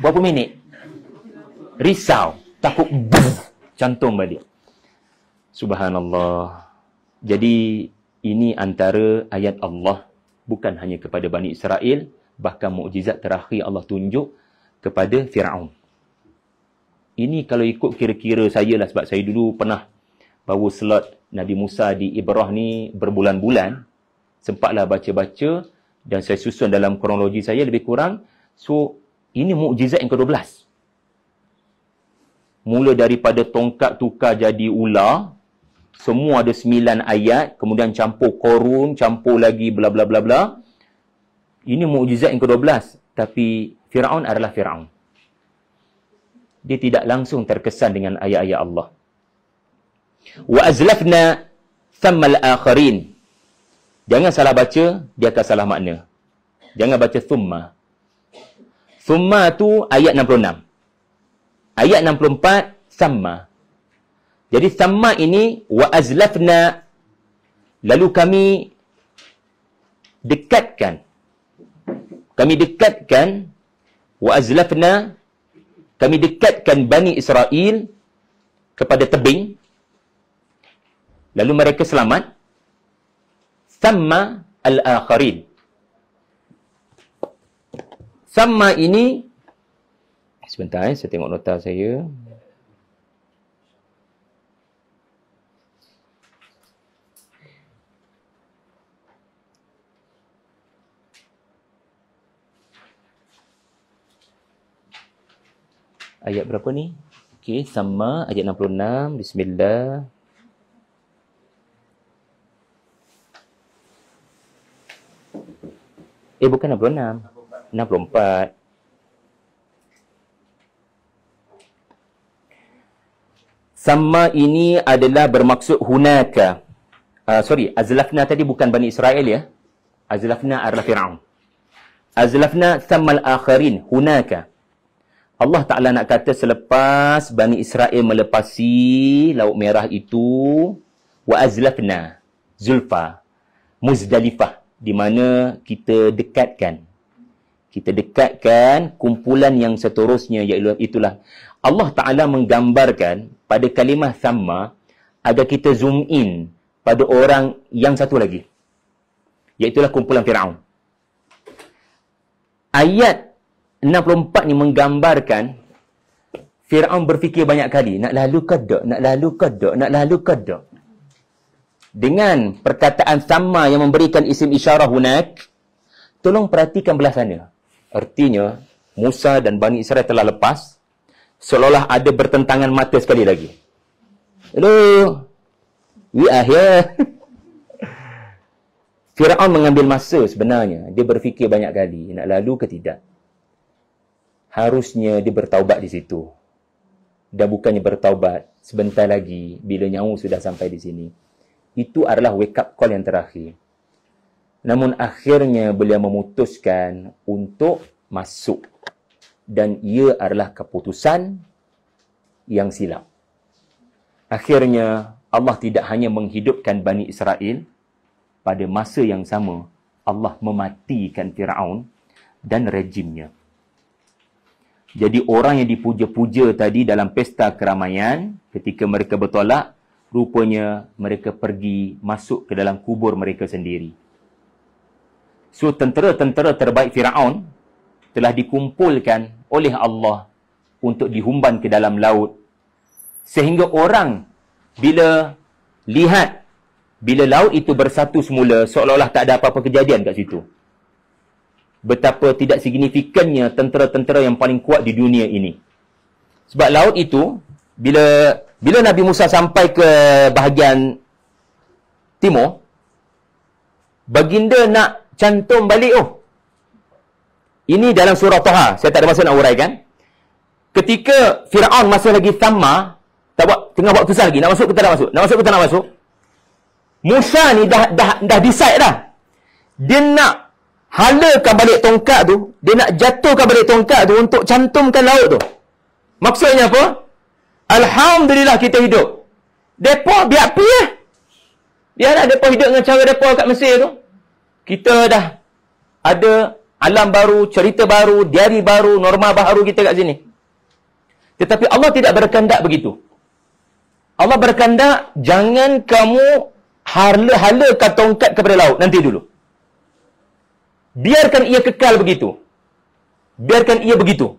Berapa minit? Risau. Takut jantung balik. Subhanallah. Jadi, ini antara ayat Allah. Bukan hanya kepada Bani Israel. Bahkan mukjizat terakhir Allah tunjuk kepada Firaun. Ini kalau ikut kira-kira saya lah, sebab saya dulu pernah bawa slot Nabi Musa di Ibrah ni berbulan-bulan. Sempatlah baca-baca dan saya susun dalam kronologi saya lebih kurang. So, ini mukjizat yang ke-12. Mula daripada tongkat tukar jadi ular, semua ada 9 ayat, kemudian campur korun, campur lagi bla bla bla bla. Ini mukjizat yang ke-12. Tapi Firaun adalah Firaun. Dia tidak langsung terkesan dengan ayat-ayat Allah. Wa azlafna thammal akharin. Jangan salah baca, dia akan salah makna. Jangan baca thumma. Thumma tu ayat 66. Ayat 64 thamma. Jadi thamma ini wa azlafna, lalu kami dekatkan. Wa azlafna, kami dekatkan Bani Israel kepada tebing, lalu mereka selamat. Thamma al-akharin. Thamma ini, sebentar saya tengok nota saya. Ayat berapa ni? Okey, sama ayat 66. Bismillah. Bukan 66. 64. Sama ini adalah bermaksud hunaka. Azlafna tadi bukan Bani Israel ya. Azlafna adalah Fir'aun. Azlafna thammal akharin hunaka. Allah Ta'ala nak kata selepas Bani Israel melepasi Laut Merah itu, wa azlafna Zulfa Muzdalifah, di mana kita dekatkan kumpulan yang seterusnya, iaitu itulah Allah Ta'ala menggambarkan pada kalimah thamma agar kita zoom in pada orang yang satu lagi, iaitulah kumpulan Fir'aun. Ayat 64 ni menggambarkan Fir'aun berfikir banyak kali, nak lalu ke tak. Dengan perkataan sama yang memberikan isim isyarah hunak, tolong perhatikan belah sana. Artinya, Musa dan Bani Israel telah lepas, seolah-olah ada bertentangan mata sekali lagi. Hello, we are here. Fir'aun mengambil masa sebenarnya. Dia berfikir banyak kali, nak lalu ke tidak. Harusnya dia bertaubat di situ. Dan bukannya bertaubat sebentar lagi bila nyawa sudah sampai di sini. Itu adalah wake up call yang terakhir. Namun akhirnya beliau memutuskan untuk masuk. Dan ia adalah keputusan yang silap. Akhirnya Allah tidak hanya menghidupkan Bani Israel, pada masa yang sama Allah mematikan Fir'aun dan rejimnya. Jadi orang yang dipuja-puja tadi dalam pesta keramaian, ketika mereka bertolak, rupanya mereka pergi masuk ke dalam kubur mereka sendiri. So, tentera-tentera terbaik Fir'aun telah dikumpulkan oleh Allah untuk dihumban ke dalam laut. Sehingga orang bila lihat, bila laut itu bersatu semula, seolah-olah tak ada apa-apa kejadian kat situ. Betapa tidak signifikannya tentera-tentera yang paling kuat di dunia ini. Sebab laut itu, bila Nabi Musa sampai ke bahagian timur, baginda nak cantum balik, ini dalam surah Taha, saya tak ada masa nak uraikan. Ketika Fir'aun masih lagi thamma, tengah buat keputusan lagi, nak masuk ke tak nak masuk, nak masuk ke tak nak masuk, Musa ni dah decide dah. Dia nak halakan balik tongkat tu, dia nak jatuhkan balik tongkat tu untuk cantumkan laut tu. Maksudnya apa? Alhamdulillah kita hidup. Depa biar api lah. Biarlah depa hidup dengan cara depa kat Mesir tu. Kita dah ada alam baru, cerita baru, diari baru, norma baru kita kat sini. Tetapi Allah tidak berkehendak begitu. Allah berkehendak jangan kamu halakan tongkat kepada laut nanti dulu. Biarkan ia kekal begitu. Biarkan ia begitu.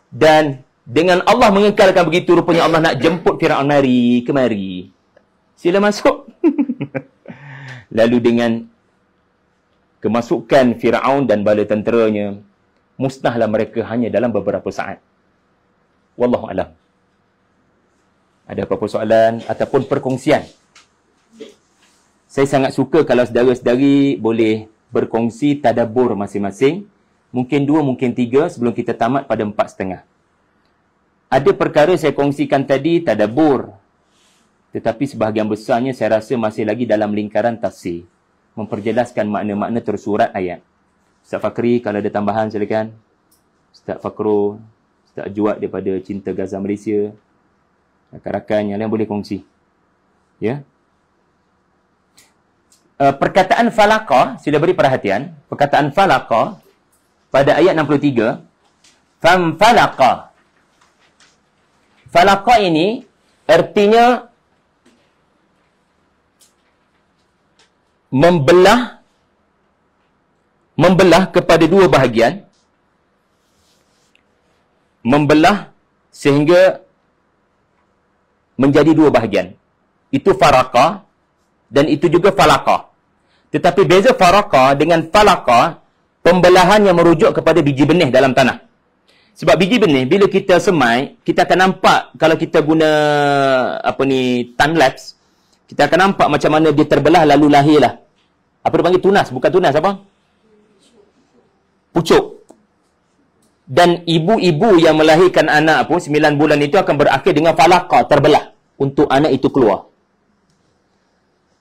Dan dengan Allah mengekalkan begitu, rupanya Allah nak jemput Fir'aun kemari. Sila masuk. Lalu dengan kemasukan Fir'aun dan bala tenteranya, musnahlah mereka hanya dalam beberapa saat. Wallahu a'lam. Ada apa-apa soalan ataupun perkongsian? Saya sangat suka kalau saudara-saudari boleh berkongsi tadabbur masing-masing. Mungkin 2, mungkin 3 sebelum kita tamat pada 4:30. Ada perkara saya kongsikan tadi tadabbur. Tetapi sebahagian besarnya saya rasa masih lagi dalam lingkaran tafsir. Memperjelaskan makna-makna tersurat ayat. Ustaz Fakri, kalau ada tambahan silakan. Ustaz Fakro, Ustaz Juat daripada Cinta Gaza Malaysia. Rakan-rakan yang lain boleh kongsi. Ya. Perkataan falaqah, sila beri perhatian. Perkataan falaqah pada ayat 63. Famfalaqah. Falaqah ini artinya membelah kepada dua bahagian. Membelah sehingga menjadi dua bahagian. Itu faraqah dan itu juga falaqah. Tetapi beza faraqah dengan falaqah, pembelahan yang merujuk kepada biji benih dalam tanah. Sebab biji benih bila kita semai, kita akan nampak kalau kita guna time lapse, kita akan nampak macam mana dia terbelah lalu lahirlah. Apa dia panggil tunas, bukan tunas apa? Pucuk. Dan ibu-ibu yang melahirkan anak pun 9 bulan itu akan berakhir dengan falaqah, terbelah untuk anak itu keluar.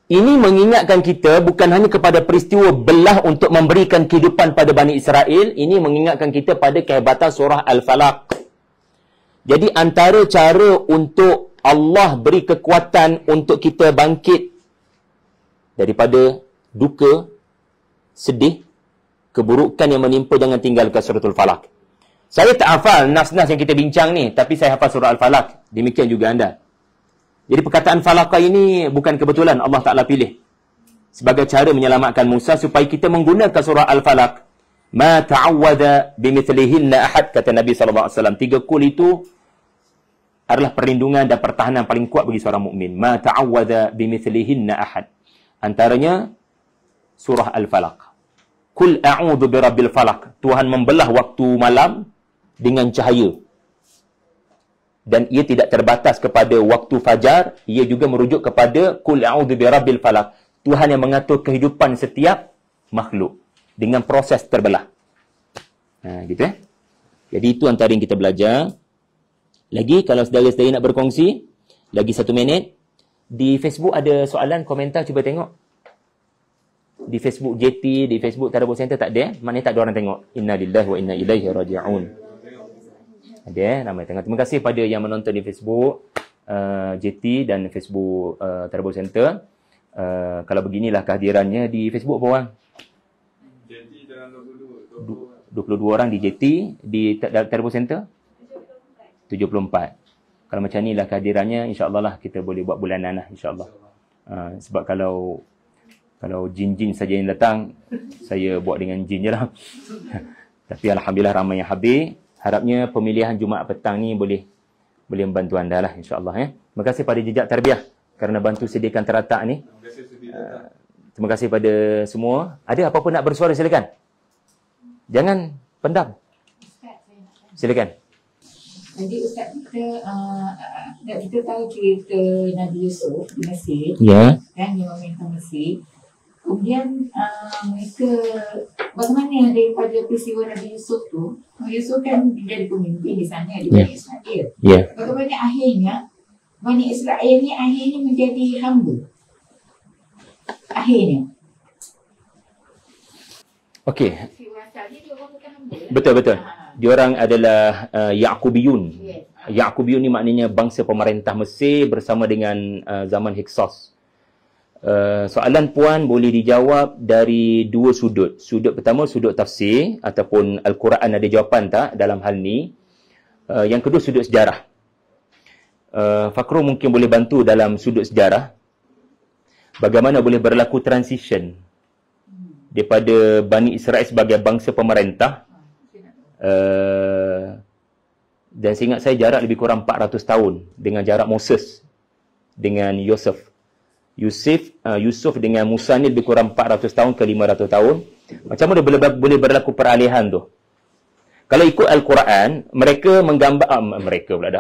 Ini mengingatkan kita bukan hanya kepada peristiwa belah untuk memberikan kehidupan pada Bani Israel. Ini mengingatkan kita pada kehebatan surah Al-Falaq. Jadi antara cara untuk Allah beri kekuatan untuk kita bangkit daripada duka, sedih, keburukan yang menimpa, jangan tinggalkan suratul Falaq. Saya tak hafal nas-nas yang kita bincang ni, tapi saya hafal surah Al-Falaq. Demikian juga anda. Jadi perkataan falaqah ini bukan kebetulan Allah Ta'ala pilih sebagai cara menyelamatkan Musa supaya kita menggunakan surah Al-Falaq. Ma ta'awwada bimithlihinna ahad, kata Nabi SAW. 3 kul itu adalah perlindungan dan pertahanan paling kuat bagi seorang mukmin. Ma ta'awwada bimithlihinna ahad. Antaranya surah Al-Falaq. Kul a'udhu birabbil falaq. Tuhan membelah waktu malam dengan cahaya. Dan ia tidak terbatas kepada waktu fajar, ia juga merujuk kepada Qul a'udzu birabbil falaq. Tuhan yang mengatur kehidupan setiap makhluk dengan proses terbelah. Gitu ya. Jadi itu antara yang kita belajar. Lagi kalau saudara-saudari nak berkongsi, lagi 1 minit. Di Facebook ada soalan, komentar, cuba tengok. Di Facebook JT, di Facebook Tadabbur Center tak ada. Maknanya tak ada orang tengok. Inna lillahi wa inna ilaihi raji'un. Ada ramai tengok. Terima kasih pada yang menonton di Facebook JT dan Facebook Tadabbur Center. Kalau beginilah kehadirannya di Facebook apa orang? JT dalam 22 orang di JT, di Tadabbur Center 74. Kalau macam inilah kehadirannya, insya-Allah lah kita boleh buat bulanan lah, insya-Allah. Sebab kalau jin-jin saja yang datang, saya buat dengan jin je lah. Tapi alhamdulillah ramai yang hadir. Harapnya pemilihan Jumaat petang ni boleh membantu anda lah, insya-Allah ya. Terima kasih pada Jejak Tarbiyah kerana bantu sediakan teratak ni. Terima kasih pada semua. Ada apa-apa nak bersuara, silakan. Jangan pendam. Silakan. Jadi Ustaz, kita tahu cerita Nabi Yusuf di Mesir. Ya. Kan, dia memerintah Mesir. Kemudian mereka, bagaimana daripada peristiwa Nabi Yusuf tu, Nabi Yusuf kan jadi pemimpin di sana, di Bani Israel. Ya. Bagaimana akhirnya Bani Israel ni akhirnya menjadi hamba? Akhirnya. Okey. Asalnya dia orang bukan hamba. Betul. Diorang adalah Ya'qubiyun. Ya'qubiyun ni maknanya bangsa pemerintah Mesir bersama dengan zaman Hyksos. Soalan puan boleh dijawab dari 2 sudut. Sudut pertama, sudut tafsir ataupun Al-Quran ada jawapan tak dalam hal ni. Yang kedua, sudut sejarah. Fakrul mungkin boleh bantu dalam sudut sejarah. Bagaimana boleh berlaku transition daripada Bani Israel sebagai bangsa pemerintah. Dan seingat saya jarak lebih kurang 400 tahun dengan jarak Moses dengan Yusuf dengan Musa ni lebih kurang 400 tahun ke 500 tahun. Macam mana boleh berlaku peralihan tu? Kalau ikut Al-Quran,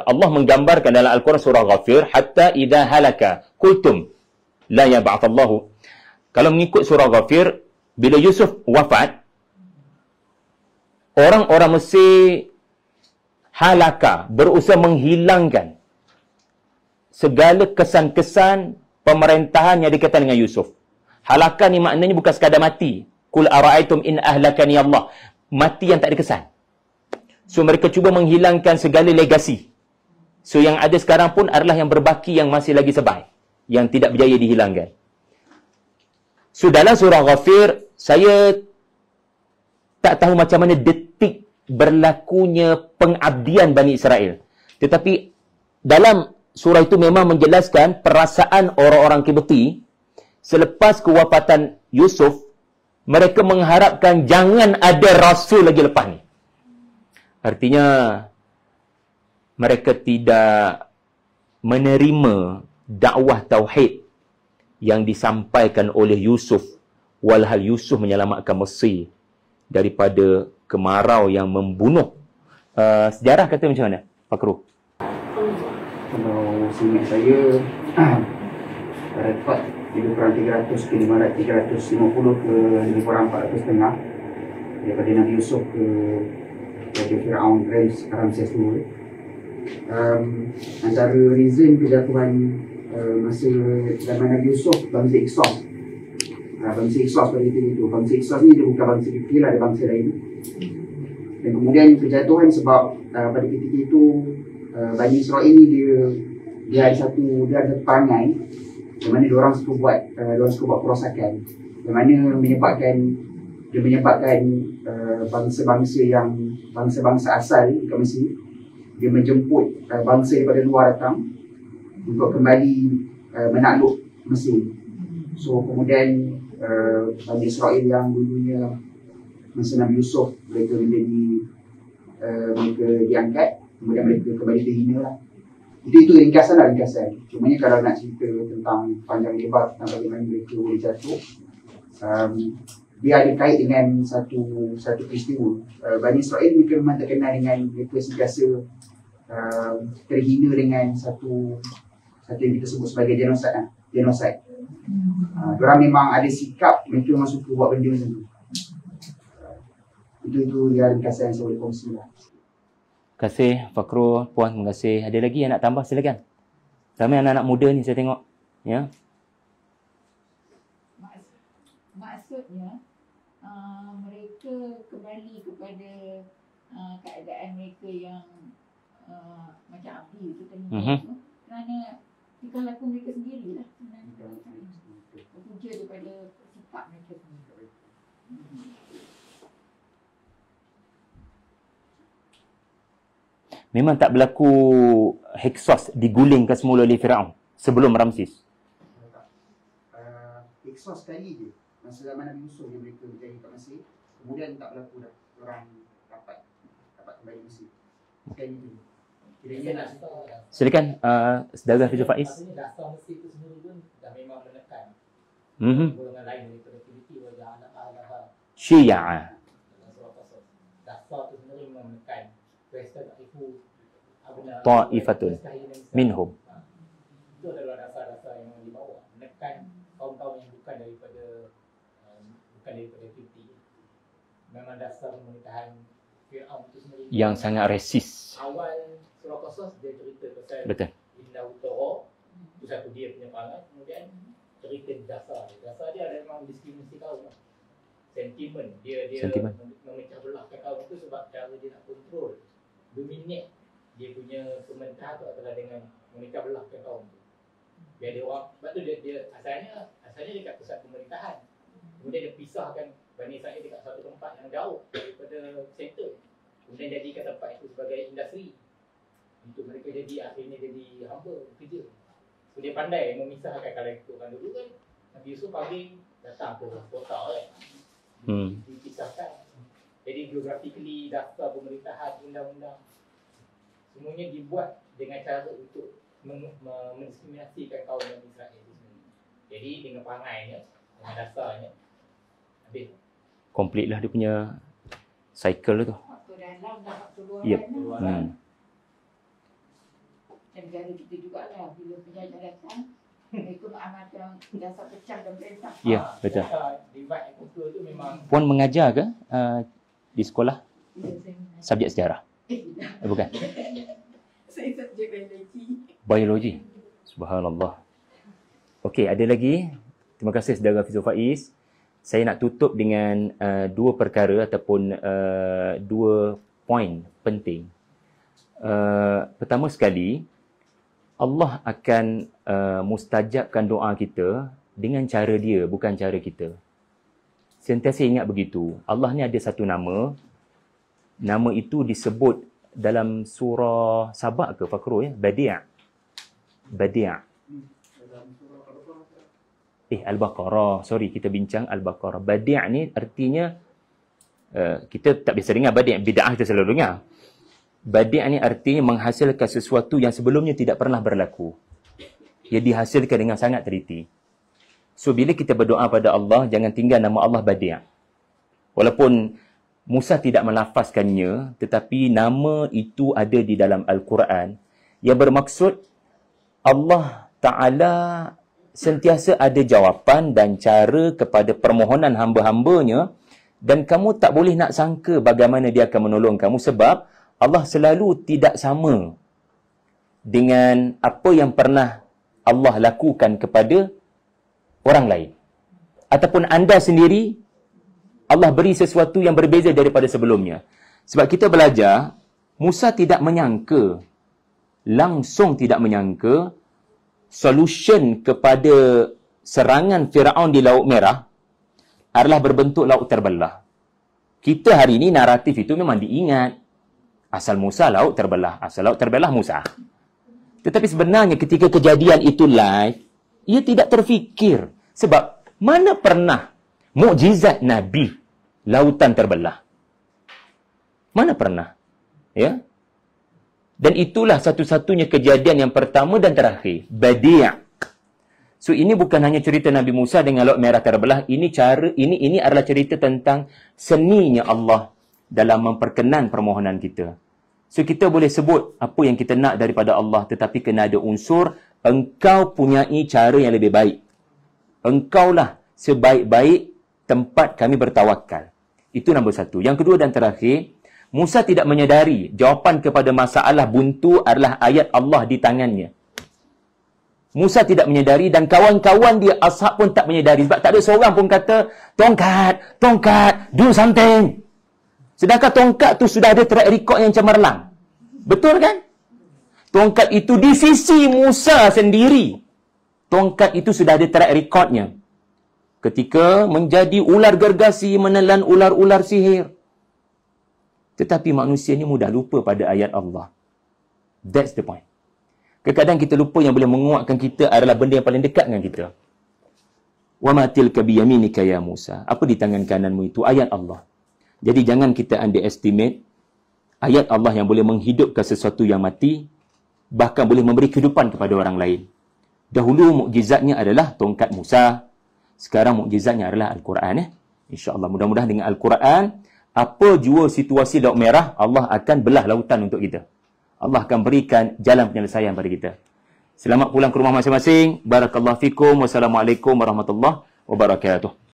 Allah menggambarkan dalam Al-Quran surah Ghafir, hatta idza halaka qultum la yab'athallahu. Kalau mengikut surah Ghafir, bila Yusuf wafat, orang-orang Mesir halaka, berusaha menghilangkan segala kesan-kesan pemerintahan yang dikaitan dengan Yusuf. Halaka ni maknanya bukan sekadar mati. Qul ara'aytum in ahlakani Allah. Mati yang tak ada kesan. So mereka cuba menghilangkan segala legasi. So yang ada sekarang pun adalah yang berbaki yang masih lagi sebaik, yang tidak berjaya dihilangkan. So dalam surah Ghafir, saya tak tahu macam mana detik berlakunya pengabdian Bani Israel. Tetapi dalam surah itu memang menjelaskan perasaan orang-orang Kibti selepas kewafatan Yusuf, mereka mengharapkan jangan ada rasul lagi lepas ni. Artinya mereka tidak menerima dakwah tauhid yang disampaikan oleh Yusuf, walhal Yusuf menyelamatkan Mesir daripada kemarau yang membunuh Sejarah kata macam mana, Fakru? Kalau seingat saya, rekod lebih kurang 300 ke 350 ke lebih kurang 400 setengah daripada Nabi Yusuf ke Raja Firaun Ramses II. Antara reason kejatuhan masa zaman Nabi Yusuf, bangsa Iksos. Bangsa Iksos pada itu. Bangsa Iksos ni dia bukan bangsa kecil, ada bangsa lain. Dan kemudian kejatuhan sebab pada ketika itu Bani Israel ni dia ada satu perangai di mana diorang suka buat perosakan, di mana menyebabkan bangsa asal dekat Mesir dia menjemput bangsa daripada luar datang untuk kembali menakluk Mesir. So kemudian Bani Israel yang dulunya masa Nabi Yusuf mereka diangkat, kemudian mereka kembali terhina lah. Itu ringkasan. Cuma kalau nak cerita tentang panjang lebar tentang bagaimana mereka boleh jatuh, dia ada kait dengan satu peristiwa. Bani Israel mereka memang terkenal dengan mereka sentiasa terhina dengan satu yang kita sebut sebagai genocide. Diorang memang ada sikap mereka memang suka buat benda macam tu. Itu dia ringkasan yang saya boleh kongsi lah. Terima kasih Fakru, Puan, terima kasih. Ada lagi yang nak tambah, silakan. Ramai anak-anak muda ni saya tengok. Ya. Maksudnya mereka kembali kepada keadaan mereka yang macam Abdi kita ni. Kerana tingkah laku mereka sendirilah. Berpunca daripada sifat mereka sendiri. Memang tak berlaku Hyksos digulingkan semula oleh Firaun sebelum Ramses. Hyksos sekali je masa zaman Nabi Yusuf yang mereka berjaya kat Mesir, kemudian tak berlaku dah orang dapat kembali Mesir. Sekali tu. Silakan Saudara Fizul Faiz. Dasar Mesir itu sendiri pun dah memang menekan golongan lain daripada aktiviti wajah anak-anak Syiah. dasar itu sendiri memang menekan Western Ifu Ta'ifatun minhum. Itu adalah dasar-dasar yang dibawa menekan kaum-kaum yang bukan daripada aktiviti. Memang dasar pemerintahan Firaun itu sendiri Yang sangat resis. awal surah Qasas dia cerita pasal Betul. Inna Utara itu satu dia punya perangai, kemudian cerita dasar dia ada memang diskriminasi kaum lah. Sentimen dia memecah belahkan kaum itu sebab cara dia nak kontrol dominate dia punya pemerintahan tu adalah dengan memecah belahkan kaum tu. Biar dia orang, sebab tu dia asalnya dekat pusat pemerintahan, kemudian dia pisahkan Bani Israel dekat satu tempat yang jauh daripada center, kemudian jadikan tempat itu sebagai industri untuk mereka akhirnya jadi hamba kerja. So dia pandai memisahkan. Kalau ikutkan dulu kan Nabi Yusuf pagi datang ke kota kan, dipisahkan. Jadi geographically dasar pemerintahan, undang-undang semuanya dibuat dengan cara untuk mendiskriminasikan kaum Bani Israel itu sendiri. Jadi dengan perangainya, dengan dasarnya habis. Complete lah dia punya cycle tu. Waktu dalam dan waktu luar. Yep. Dan negara kita jugalah bila penjajah datang, mereka mengamalkan dasar pecah dan perintah. Ya, betul. Divide and conquer tu memang Puan mengajar ke di sekolah Ya, saya mengajar. subjek sejarah? Tidak. Bukan. Saya subjek biologi. Biologi. Subhanallah. Okey, ada lagi. Terima kasih Saudara Fizul Faiz. Saya nak tutup dengan dua perkara ataupun dua poin penting. Pertama sekali, Allah akan mustajabkan doa kita dengan cara dia, bukan cara kita. Sentiasa ingat begitu. Allah ni ada satu nama. Nama itu disebut dalam surah Sabah ke Fakru ya? Badi'. Al-Baqarah. Sorry, kita bincang Al-Baqarah. Badi' ni artinya kita tak biasa dengar badi', bid'ah kita selalu dengar. Badi' ni artinya menghasilkan sesuatu yang sebelumnya tidak pernah berlaku. Ia dihasilkan dengan sangat teliti. So bila kita berdoa pada Allah, jangan tinggal nama Allah Badi'. Walaupun Musa tidak melafazkannya, tetapi nama itu ada di dalam Al-Quran yang bermaksud Allah Ta'ala sentiasa ada jawapan dan cara kepada permohonan hamba-hambanya, dan kamu tak boleh nak sangka bagaimana dia akan menolong kamu, sebab Allah selalu tidak sama dengan apa yang pernah Allah lakukan kepada orang lain. Ataupun anda sendiri, Allah beri sesuatu yang berbeza daripada sebelumnya. Sebab kita belajar, Musa tidak menyangka, langsung tidak menyangka, solution kepada serangan Firaun di Laut Merah adalah berbentuk laut terbelah. Kita hari ini naratif itu memang diingat. Asal Musa laut terbelah, asal laut terbelah Musa. Tetapi sebenarnya ketika kejadian itu live, ia tidak terfikir. Sebab mana pernah mukjizat Nabi lautan terbelah? Mana pernah? Ya? Dan itulah satu-satunya kejadian yang pertama dan terakhir. Badi'. So ini bukan hanya cerita Nabi Musa dengan Laut Merah terbelah, ini adalah cerita tentang seninya Allah dalam memperkenan permohonan kita. So kita boleh sebut apa yang kita nak daripada Allah, tetapi kena ada unsur engkau punyai cara yang lebih baik. Engkaulah sebaik-baik tempat kami bertawakal. Itu nombor satu. Yang kedua dan terakhir, Musa tidak menyadari jawapan kepada masalah buntu adalah ayat Allah di tangannya. Musa tidak menyadari dan kawan-kawan dia, ashab pun tak menyadari. Sebab tak ada seorang pun kata, tongkat, do something. Sedangkan tongkat tu sudah ada track record yang cemerlang. Betul kan? Tongkat itu di sisi Musa sendiri. Tongkat itu sudah ada track recordnya. Ketika menjadi ular gergasi menelan ular-ular sihir. Tetapi manusia ni mudah lupa pada ayat Allah. That's the point. Kadang-kadang kita lupa yang boleh menguatkan kita adalah benda yang paling dekat dengan kita. Wa ma tilka biyaminika ya Musa. Apa di tangan kananmu itu? Ayat Allah. Jadi jangan kita underestimate ayat Allah yang boleh menghidupkan sesuatu yang mati, bahkan boleh memberi kehidupan kepada orang lain. Dahulu mukjizatnya adalah tongkat Musa. Sekarang mukjizatnya adalah Al-Quran. InsyaAllah mudah-mudahan dengan Al-Quran, apa jua situasi Laut Merah, Allah akan belah lautan untuk kita. Allah akan berikan jalan penyelesaian pada kita. Selamat pulang ke rumah masing-masing. Barakallahu fikum. Wassalamualaikum warahmatullahi wabarakatuh.